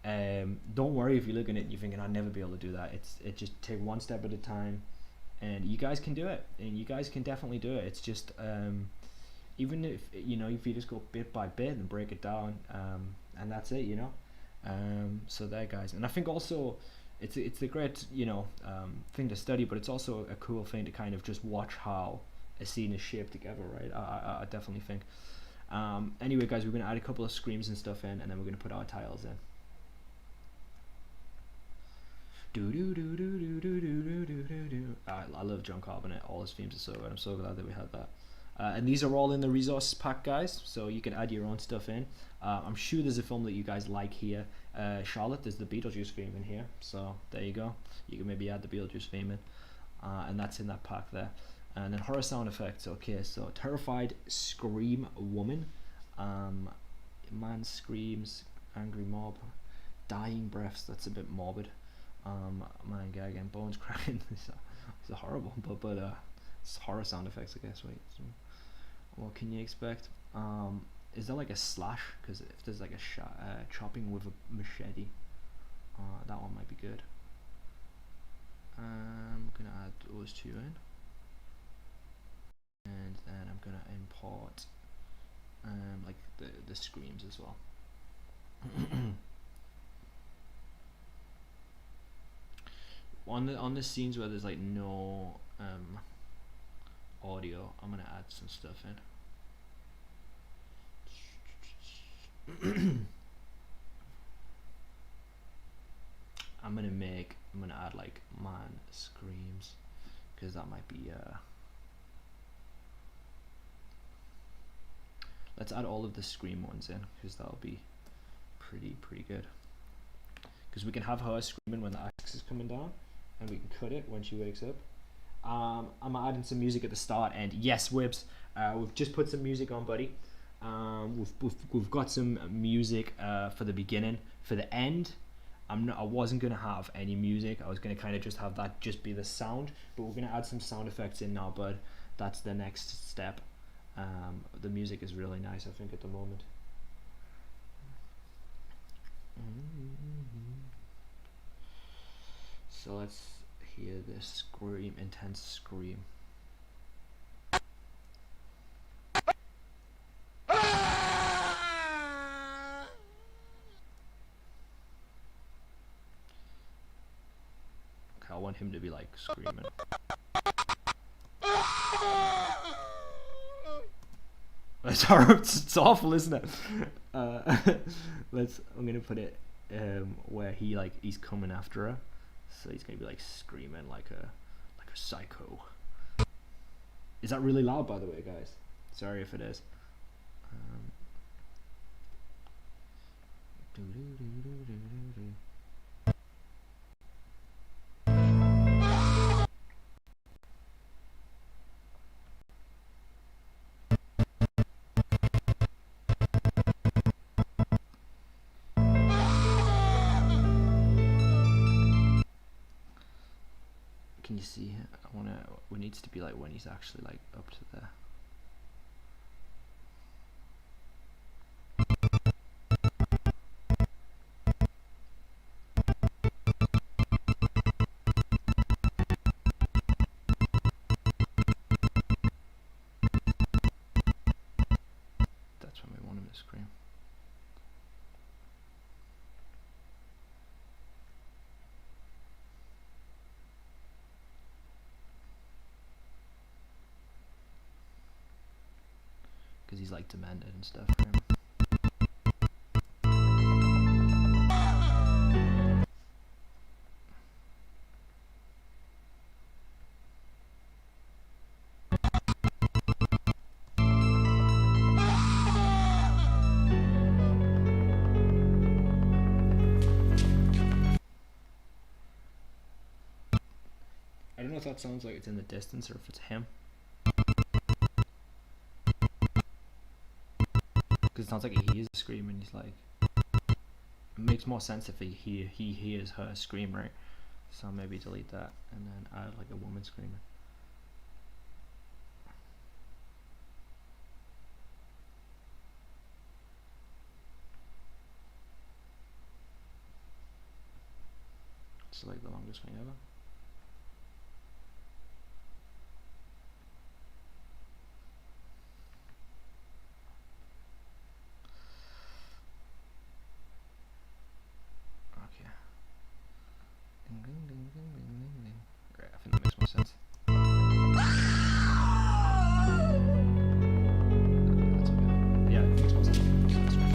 don't worry if you're looking at it and you're thinking I'd never be able to do that. It just take one step at a time, and you guys can do it, and you guys can definitely do it. It's just even if, you know, if you just go bit by bit and break it down, and that's it, you know. So there, guys. And I think also it's a great, you know, thing to study, but it's also a cool thing to kind of just watch how a scene is shaped together, right? I definitely think. Anyway, guys, we're going to add a couple of screams and stuff in, and then we're going to put our tiles in. I love John Carpenter. All his themes are so good. I'm so glad that we had that. And these are all in the resource pack, guys, so you can add your own stuff in. I'm sure there's a film that you guys like here. Charlotte, there's the Beetlejuice theme in here, so there you go. You can maybe add the Beetlejuice theme in, and that's in that pack there. And then horror sound effects. Okay, so terrified scream woman, man screams, angry mob, dying breaths. That's a bit morbid. Man gagging, bones cracking. It's horrible, but it's horror sound effects, I guess. Wait, so what can you expect? Is there like a slash? Because if there's like a chopping with a machete, that one might be good. I'm gonna add those two in, and then I'm gonna import like the screams as well. On the scenes where there's like no audio, I'm gonna add some stuff in. I'm gonna add like man screams, because that might be let's add all of the scream ones in, because that'll be pretty good, because we can have her screaming when the axe is coming down, and we can cut it when she wakes up. I'm adding some music at the start, and yes, Whibs, we've just put some music on, buddy. We've got some music for the beginning. For the end, I wasn't gonna have any music. I was gonna kind of just have that just be the sound, but we're gonna add some sound effects in now, bud. That's the next step. The music is really nice, I think, at the moment. So let's hear this scream, intense scream. Okay, I want him to be like screaming. It's horrible. It's awful, isn't it? I'm gonna put it where he's coming after her, so he's gonna be like screaming like a psycho. Is that really loud, by the way, guys? Sorry if it is. Can you see? It needs to be like when he's actually like up to there. That's when we want him to scream. Because he's like demented and stuff. Right? know if that sounds like it's in the distance or if it's him. Because it sounds like he hears screaming. He's like, it makes more sense if he hears her scream, right? So maybe delete that and then add like a woman screaming. It's like the longest thing ever. Okay. Ding, ding, ding, ding, ding, ding, ding. Right, I think that makes more sense. That's okay. Yeah, it makes more sense. That's right.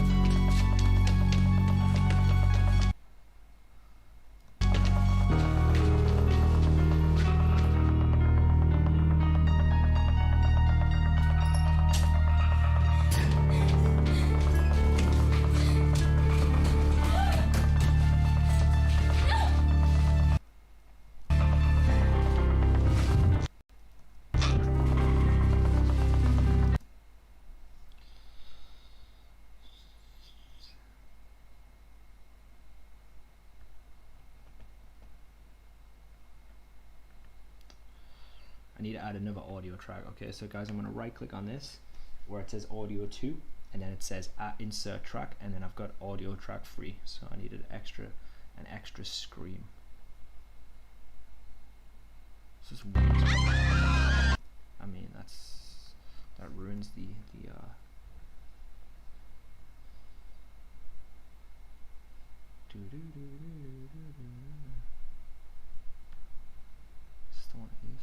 I need to add another audio track. Okay, so guys, I'm going to right click on this where it says audio 2 and then it says insert track, and then I've got audio track 3, so I needed an extra scream. This is weird. I mean, that ruins the Still want to use.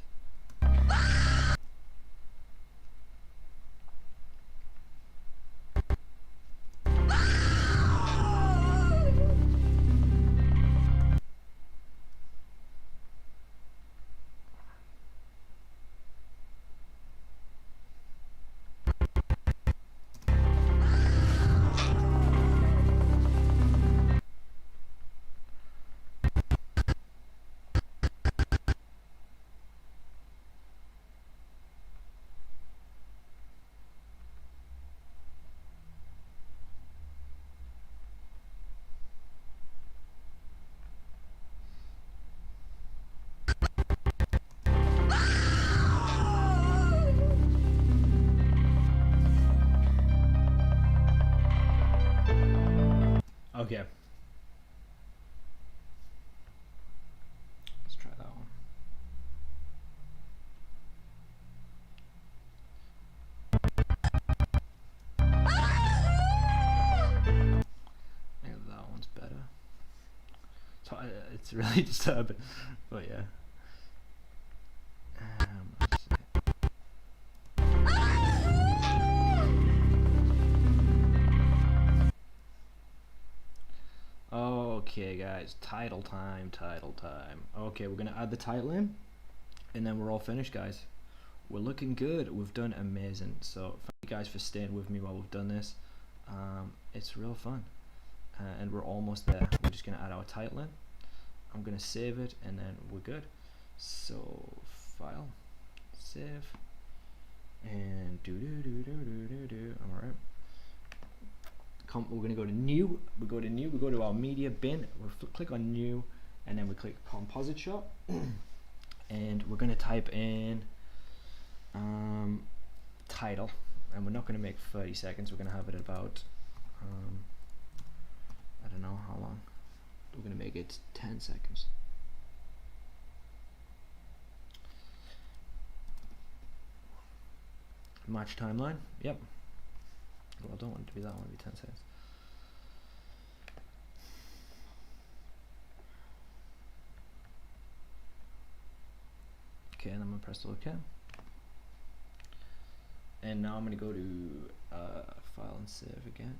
Okay. Let's try that one. Maybe that one's better. So it's really disturbing, but yeah. Let's see. Okay guys, title time. Okay, we're gonna add the title in and then we're all finished, guys. We're looking good. We've done amazing. So thank you guys for staying with me while we've done this. It's real fun, and we're almost there. We're just gonna add our title in. I'm gonna save it and then we're good. So file, save, and I'm alright. We're gonna go to new. We go to our media bin. We'll click on new, and then we click composite shot, and we're gonna type in title, and we're not gonna make 30 seconds. We're gonna have it about I don't know how long. We're gonna make it 10 seconds. Match timeline. Yep. Well, I don't want it to be that. I want it to be 10 seconds. Okay, and I'm gonna press OK. And now I'm gonna go to File and Save again.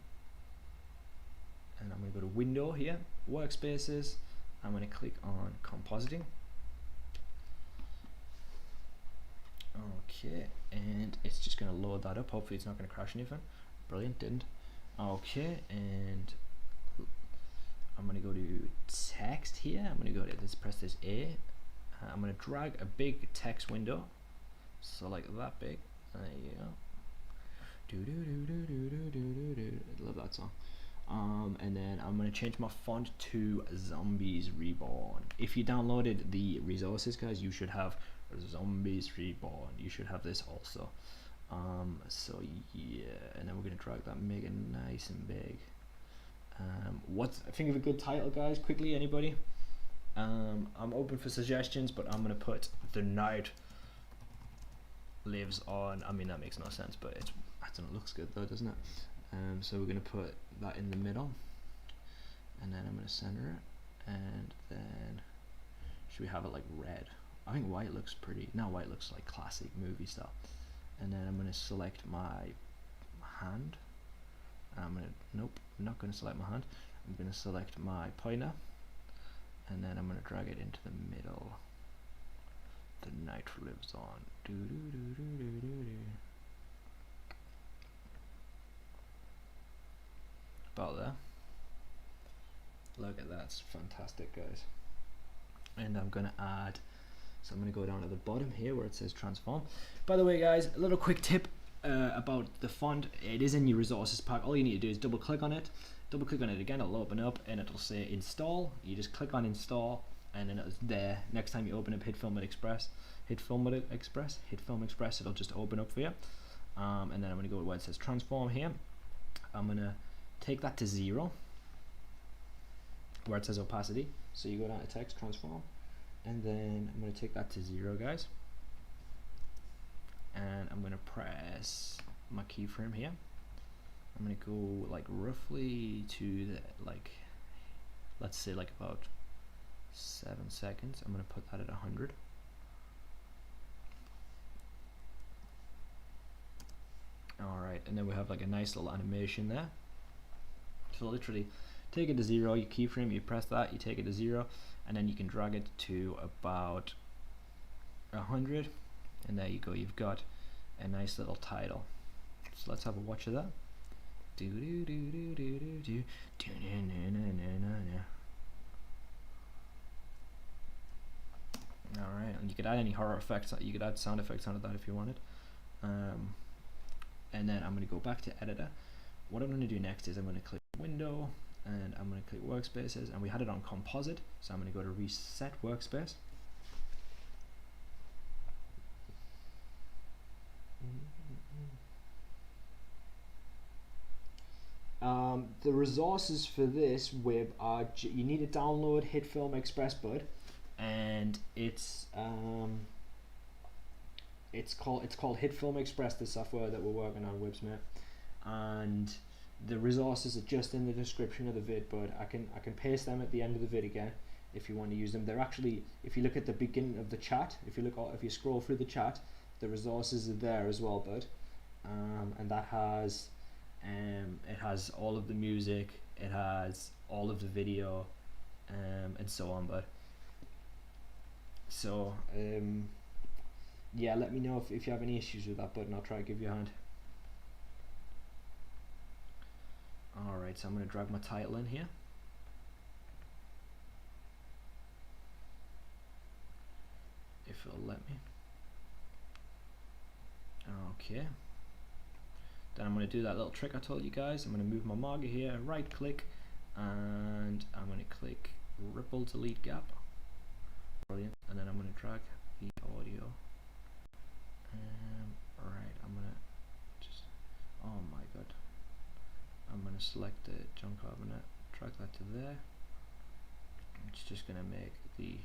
And I'm gonna go to Window here, Workspaces. I'm gonna click on Compositing. Okay, and it's just gonna load that up. Hopefully, it's not gonna crash anything. Brilliant, didn't. Okay, and I'm gonna go to text here. I'm gonna go to press this A, I'm going to drag a big text window, so like that big. There you go. Love that song. And then I'm going to change my font to Zombies Reborn. If you downloaded the resources, guys, you should have Zombies Reborn. You should have this also. So yeah, and then we're going to drag that, make it nice and big. Think of a good title, guys, quickly, anybody? I'm open for suggestions, but I'm going to put The Night Lives On. I mean, that makes no sense, but it looks good though, doesn't it? So we're going to put that in the middle, and then I'm going to center it, and then should we have it like red? I think white looks pretty. Now white looks like classic movie style. And then I'm going to select my hand. I'm not going to select my hand. I'm going to select my pointer, and then I'm going to drag it into the middle. The night lives on. About there. Look at that, it's fantastic, guys. And I'm going to add, so I'm going to go down to the bottom here where it says transform. By the way, guys, a little quick tip about the font. It is in your resources pack. All you need to do is double click on it again, it'll open up and it'll say install. You just click on install, and then it's there. Next time you open up HitFilm Express, it'll just open up for you. And then I'm going to go to where it says transform here. I'm going to take that to 0 where it says opacity. So you go down to text transform, and then I'm going to take that to 0, guys, and I'm going to press my keyframe here. I'm going to go like roughly to the, like, let's say like about 7 seconds. I'm going to put that at 100. Alright, and then we have like a nice little animation there. So literally take it to 0, you keyframe, you press that, you take it to 0, and then you can drag it to about 100, and there you go, you've got a nice little title. So let's have a watch of that. Alright, and you could add any horror effects, you could add sound effects onto that if you wanted. And then I'm going to go back to editor. What I'm going to do next is I'm going to click window, and I'm going to click workspaces, and we had it on composite, so I'm going to go to reset workspace. The resources for this web are, you need to download HitFilm Express, bud, and it's called HitFilm Express, the software that we're working on, Websmith, and the resources are just in the description of the vid, but I can paste them at the end of the vid again if you want to use them. They're actually, if you look at the beginning of the chat, if you scroll through the chat, the resources are there as well, bud, and that has it has all of the music, it has all of the video, and so on, bud. So yeah, let me know if you have any issues with that, bud, and I'll try to give you a hand. Alright, so I'm going to drag my title in here. If it'll let me. Okay. Then I'm going to do that little trick I told you guys. I'm going to move my marker here, right click, and I'm going to click ripple delete gap. Brilliant. And then I'm going to drag the audio. Alright, I'm going to just, oh my god. I'm going to select the John Carbonet, drag that to there. It's just going to make the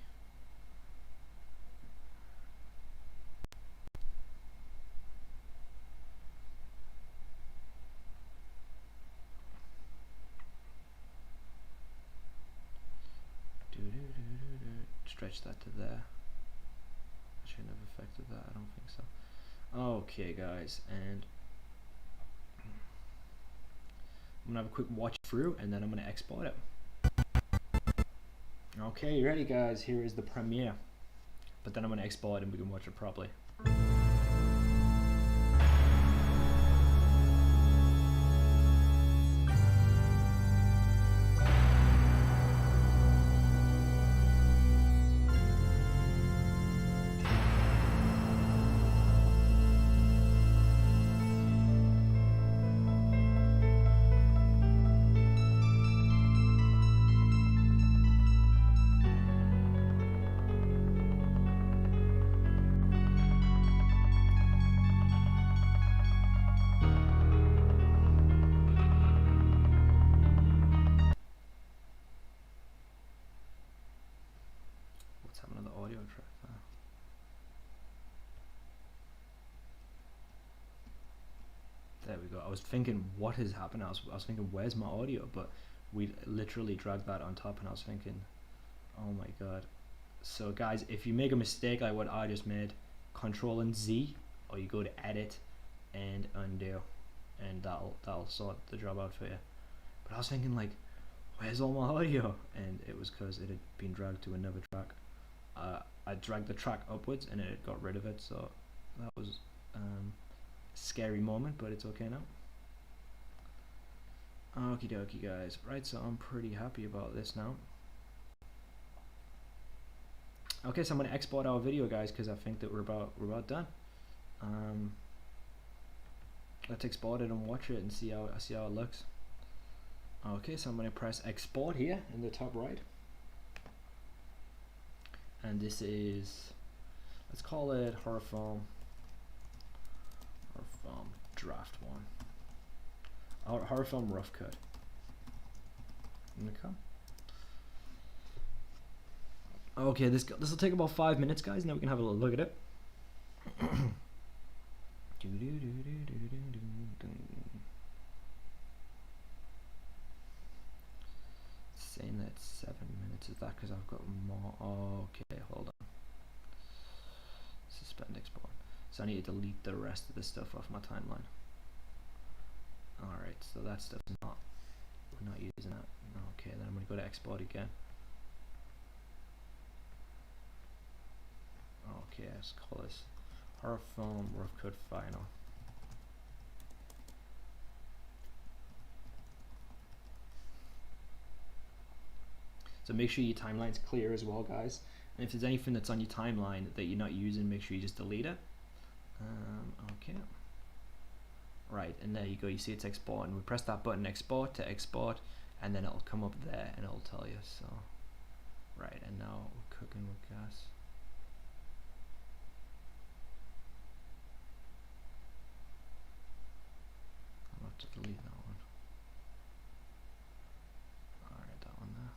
stretch that to there. I shouldn't have affected that, I don't think so. Okay guys, and I'm gonna have a quick watch through, and then I'm gonna export it. Okay, you ready guys? Here is the premiere. But then I'm gonna export it and we can watch it properly. I was thinking, what has happened? I was thinking, where's my audio? But we literally dragged that on top, and I was thinking, oh my god. So guys, if you make a mistake like what I just made, Control and Z, or you go to Edit and Undo, and that'll sort the job out for you. But I was thinking, like, where's all my audio? And it was because it had been dragged to another track. I dragged the track upwards and it got rid of it, so that was a scary moment, but it's okay now. Okie dokie guys, right, so I'm pretty happy about this now. Okay, so I'm going to export our video guys, because I think that we're about done. Let's export it and watch it and see how it looks. Okay, so I'm going to press export here in the top right. And this is, let's call it horror film draft 1. Horror film rough cut. Okay, this will take about 5 minutes, guys. Now we can have a little look at it. Saying that 7 minutes, is that because I've got more? Okay, hold on. Suspend export. So I need to delete the rest of this stuff off my timeline. Alright, so that stuff's we're not using that. Okay, then I'm going to go to export again. Okay, let's call this horror film rough cut final. So make sure your timeline's clear as well, guys. And if there's anything that's on your timeline that you're not using, make sure you just delete it. Okay. Right, and there you go. You see it's exporting. We press that button, export to export, and then it'll come up there and it'll tell you. So, right, and now we're cooking with gas. I'll have to delete that one. Alright, that one there.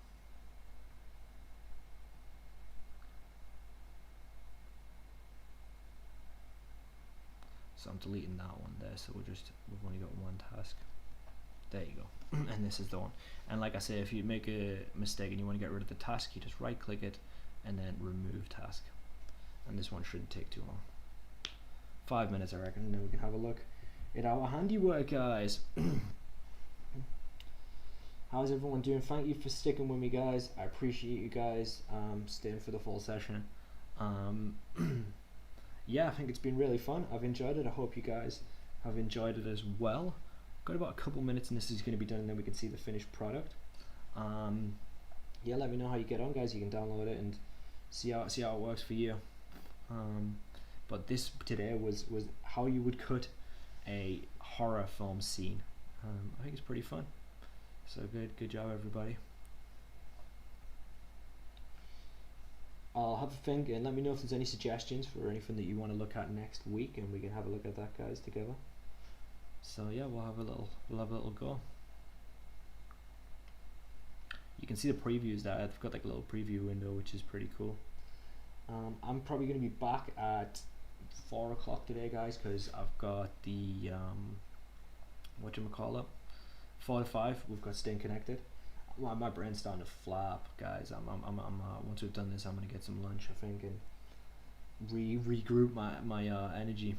So I'm deleting that one there, so we've only got one task. There you go. And this is the one. And like I say, if you make a mistake and you want to get rid of the task, you just right click it and then remove task. And this one shouldn't take too long. 5 minutes I reckon, and then we can have a look at our handiwork, guys. How's everyone doing? Thank you for sticking with me, guys. I appreciate you guys staying for the full session. Yeah, I think it's been really fun. I've enjoyed it. I hope you guys have enjoyed it as well. Got about a couple minutes and this is going to be done, and then we can see the finished product. Yeah, let me know how you get on, guys. You can download it and see how it works for you. But this today was how you would cut a horror film scene. I think it's pretty fun. So good job, everybody. I'll have a think and let me know if there's any suggestions for anything that you want to look at next week, and we can have a look at that, guys, together. So yeah, we'll have a little go. You can see the previews there. I've got like a little preview window, which is pretty cool. I'm probably going to be back at 4 o'clock today, guys, because I've got the whatchamacallit, 4 to 5. We've got Staying Connected. My brain's starting to flap, guys. Once we've done this, I'm gonna get some lunch, I think, and regroup my energy.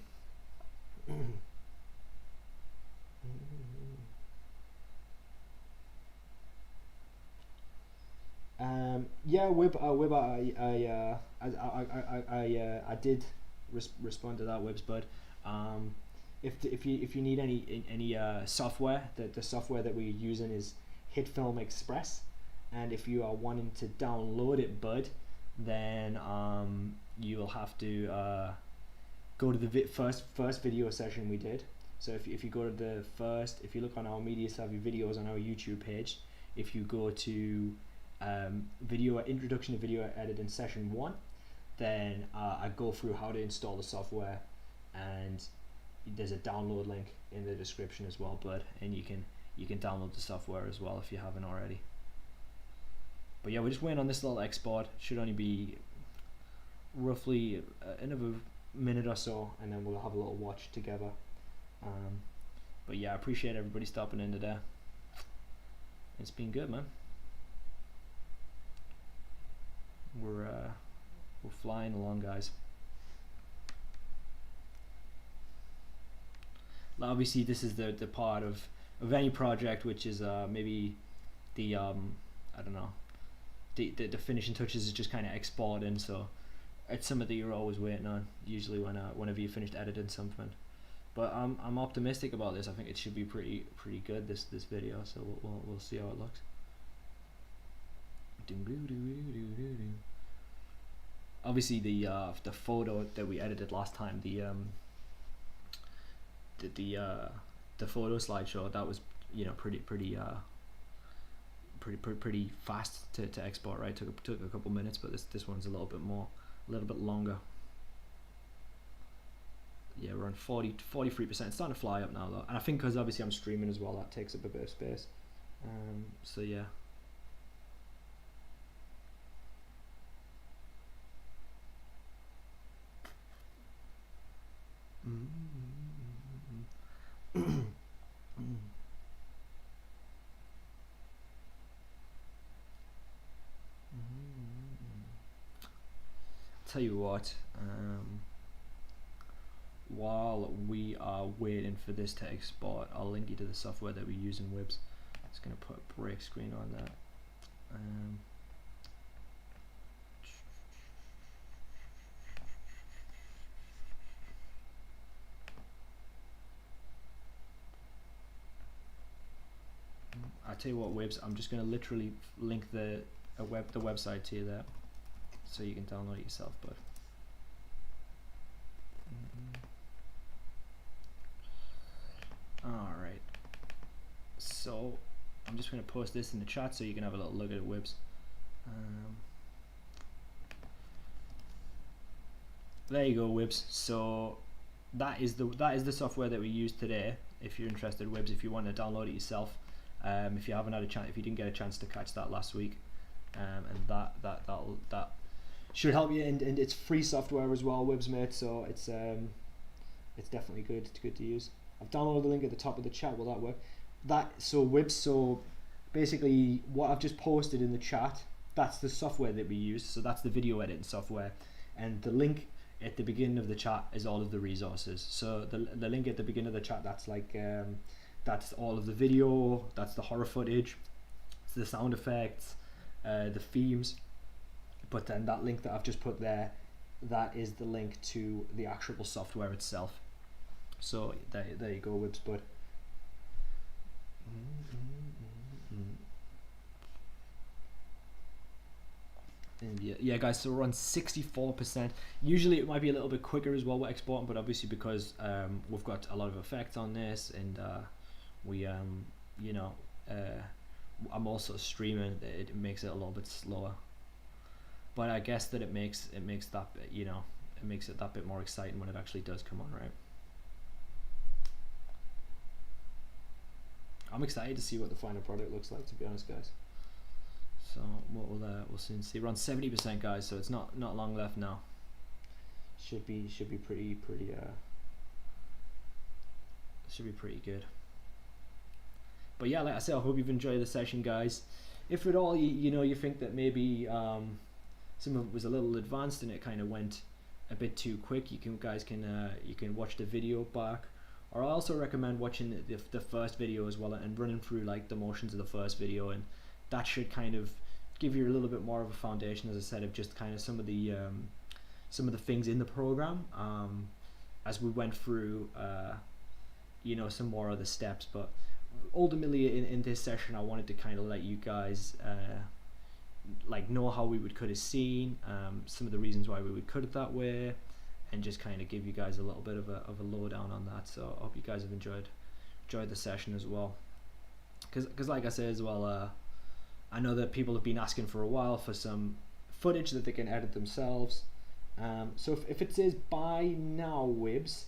Yeah, Wib, I did respond to that, Wibs, but if you need any software, the software that we're using is HitFilm Express, and if you are wanting to download it, bud, then you'll have to go to the first video session we did. So if you go to if you look on our Media Savvy videos on our YouTube page, if you go to introduction to video editing session 1, then I go through how to install the software, and there's a download link in the description as well, bud, and you can download the software as well if you haven't already. But yeah, we're just waiting on this little export. Should only be roughly another minute or so, and then we'll have a little watch together. But yeah, I appreciate everybody stopping in today. It's been good, man. We're flying along, guys. Obviously, this is the part of any project which is maybe the I don't know, the finishing touches is just kind of exporting. So it's something that you're always waiting on. Usually whenever you finished editing something. But I'm optimistic about this. I think it should be pretty good, this video. So we'll see how it looks. Obviously the photo that we edited last time, the photo slideshow, that was, you know, pretty fast to export, right? Took a couple minutes, but this one's a little bit longer. Yeah, we're on 43%. It's starting to fly up now though, and I think because obviously I'm streaming as well, that takes up a bit of space. So yeah. Tell you what, while we are waiting for this to export, I'll link you to the software that we use in Wibs. It's going to put a break screen on that. I tell you what, Wibs, I'm just going to literally link the website to you there, so you can download it yourself, bud. Alright, so I'm just going to post this in the chat so you can have a little look at it, Wibs. There you go, Wibs. So that is the software that we used today. If you're interested, Wibs, if you want to download it yourself, if you haven't had a chance, if you didn't get a chance to catch that last week, and that should help you. And it's free software as well, Wibs, mate. So it's definitely good. It's good to use. I've downloaded the link at the top of the chat. Will that work? So Wibs. So basically, what I've just posted in the chat, that's the software that we use. So that's the video editing software, and the link at the beginning of the chat is all of the resources. So the link at the beginning of the chat, that's like that's all of the video, that's the horror footage, it's the sound effects, the themes. But then that link that I've just put there, that is the link to the actual software itself. So there you go, Wibs, bud. And yeah, guys, so we're on 64%. Usually it might be a little bit quicker as well with exporting, but obviously because we've got a lot of effects on this, and we you know, I'm also streaming, it makes it a little bit slower. But I guess that it makes that, you know, it makes it that bit more exciting when it actually does come on, right? I'm excited to see what the final product looks like, to be honest, guys. So we'll soon see. We're on 70%, guys, so it's not long left now. Should be pretty good. But yeah, like I said, I hope you've enjoyed the session, guys. If at all you know, you think that maybe some of it was a little advanced and it kind of went a bit too quick, you can watch the video back. Or I also recommend watching the first video as well, and running through like the motions of the first video, and that should kind of give you a little bit more of a foundation, as I said, of just kind of some of the things in the program, as we went through you know, some more of the steps. But ultimately in this session, I wanted to kind of let you guys like know how we would cut a scene, some of the reasons why we would cut it that way, and just kind of give you guys a little bit of a lowdown on that. So I hope you guys have enjoyed the session as well, because like I said as well, I know that people have been asking for a while for some footage that they can edit themselves. So if it says buy now, Wibs,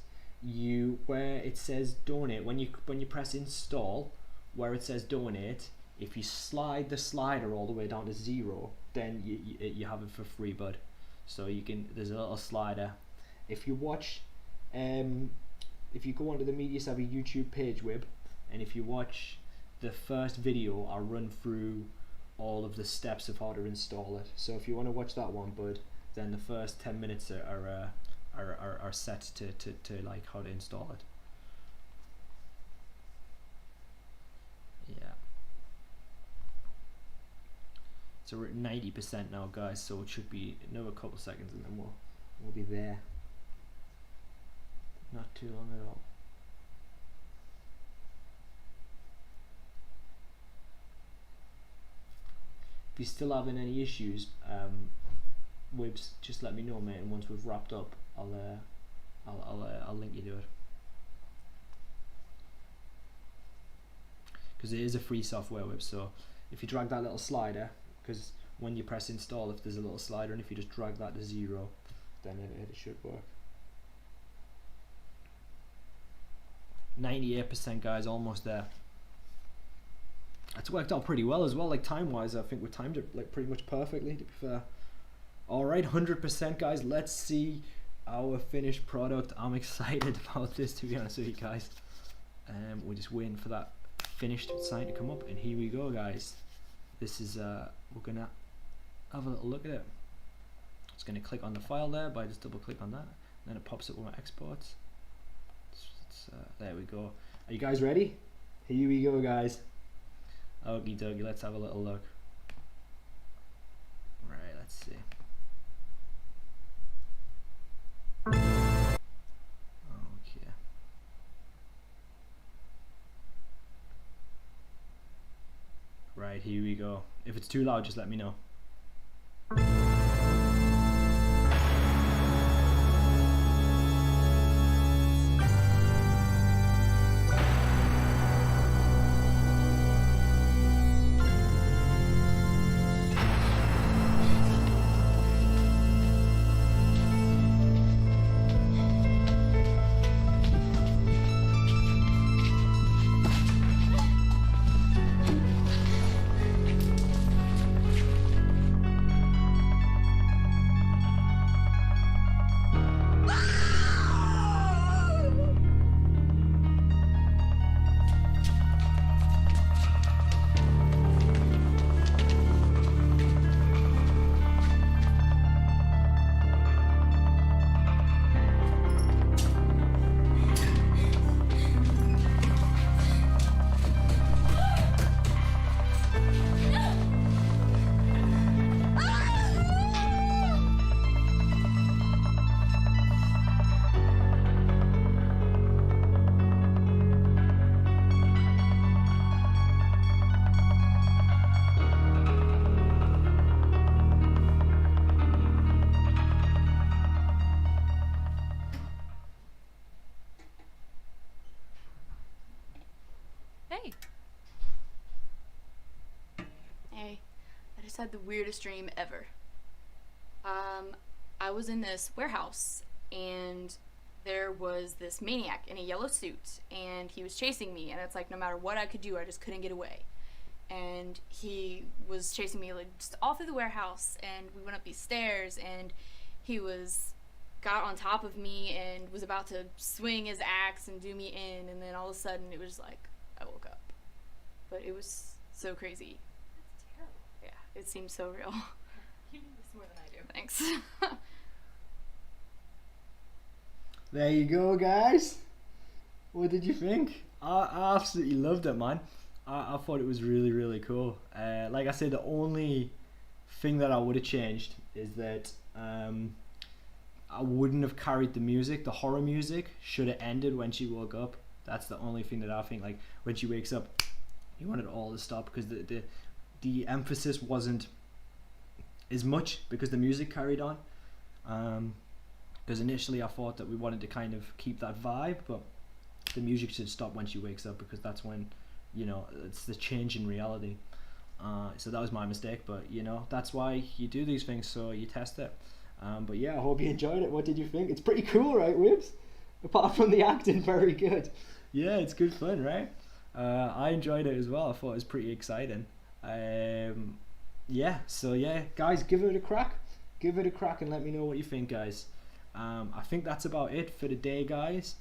where it says donate, when you press install, where it says donate, if you slide the slider all the way down to 0, then you have it for free, bud. So you can, there's a little slider. If you watch if you go onto the Media Savvy YouTube page, Wib, and if you watch the first video, I'll run through all of the steps of how to install it. So if you want to watch that one, bud, then the first 10 minutes are set to like how to install it. Yeah. So we're at 90% now, guys. So it should be another couple seconds, and then we'll be there. Not too long at all. If you're still having any issues, Wibs, just let me know, mate. And once we've wrapped up, I'll link you to it. Because it is a free software, Wib. So if you drag that little slider, because when you press install, if there's a little slider, and if you just drag that to 0, then it should work. 98%, guys, almost there. It's worked out pretty well as well, like time wise. I think we timed it like pretty much perfectly, to be fair. Alright, 100%, guys. Let's see our finished product. I'm excited about this, to be honest with you guys. We're just waiting for that finished sign to come up, and here we go, guys. This is we're gonna have a little look at it. Just gonna click on the file there by just double click on that, and then it pops up with my exports. There we go. Are you guys ready? Here we go, guys. Okie dokie, let's have a little look. Right, let's see. Okay. Right, here we go. If it's too loud, just let me know. Hey. Hey. I just had the weirdest dream ever. I was in this warehouse, and there was this maniac in a yellow suit, and he was chasing me, and it's like no matter what I could do, I just couldn't get away. And he was chasing me like just all through the warehouse, and we went up these stairs, and he got on top of me and was about to swing his axe and do me in, and then all of a sudden it was like I woke up. But it was so crazy. That's terrible. Yeah, it seemed so real. You know this more than I do. Thanks. There you go, guys. What did you think? I absolutely loved it, man. I thought it was really, really cool. Like I said, the only thing that I would have changed is that I wouldn't have carried the music. The horror music should have ended when she woke up. That's the only thing that I think, like, when she wakes up, you want it all to stop, because the emphasis wasn't as much because the music carried on. Because initially I thought that we wanted to kind of keep that vibe, but the music should stop when she wakes up, because that's when, you know, it's the change in reality. So that was my mistake, but you know, that's why you do these things, so you test it. But yeah, I hope you enjoyed it. What did you think? It's pretty cool, right, Wibs? Apart from the acting, very good. Yeah, it's good fun, right? I enjoyed it as well. I thought it was pretty exciting. Yeah, so yeah, guys, give it a crack. Give it a crack and let me know what you think, guys. I think that's about it for the day, guys.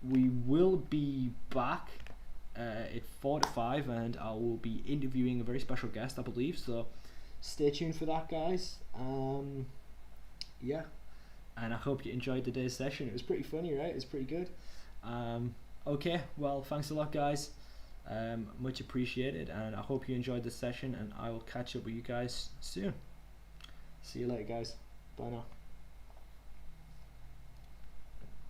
we will be back at 4 to 5, and I will be interviewing a very special guest, I believe. So stay tuned for that, guys. Yeah, and I hope you enjoyed today's session. It was pretty funny, right? It was pretty good. Okay, well, thanks a lot, guys. Much appreciated, and I hope you enjoyed the session, and I will catch up with you guys soon. See you later, guys. Bye now.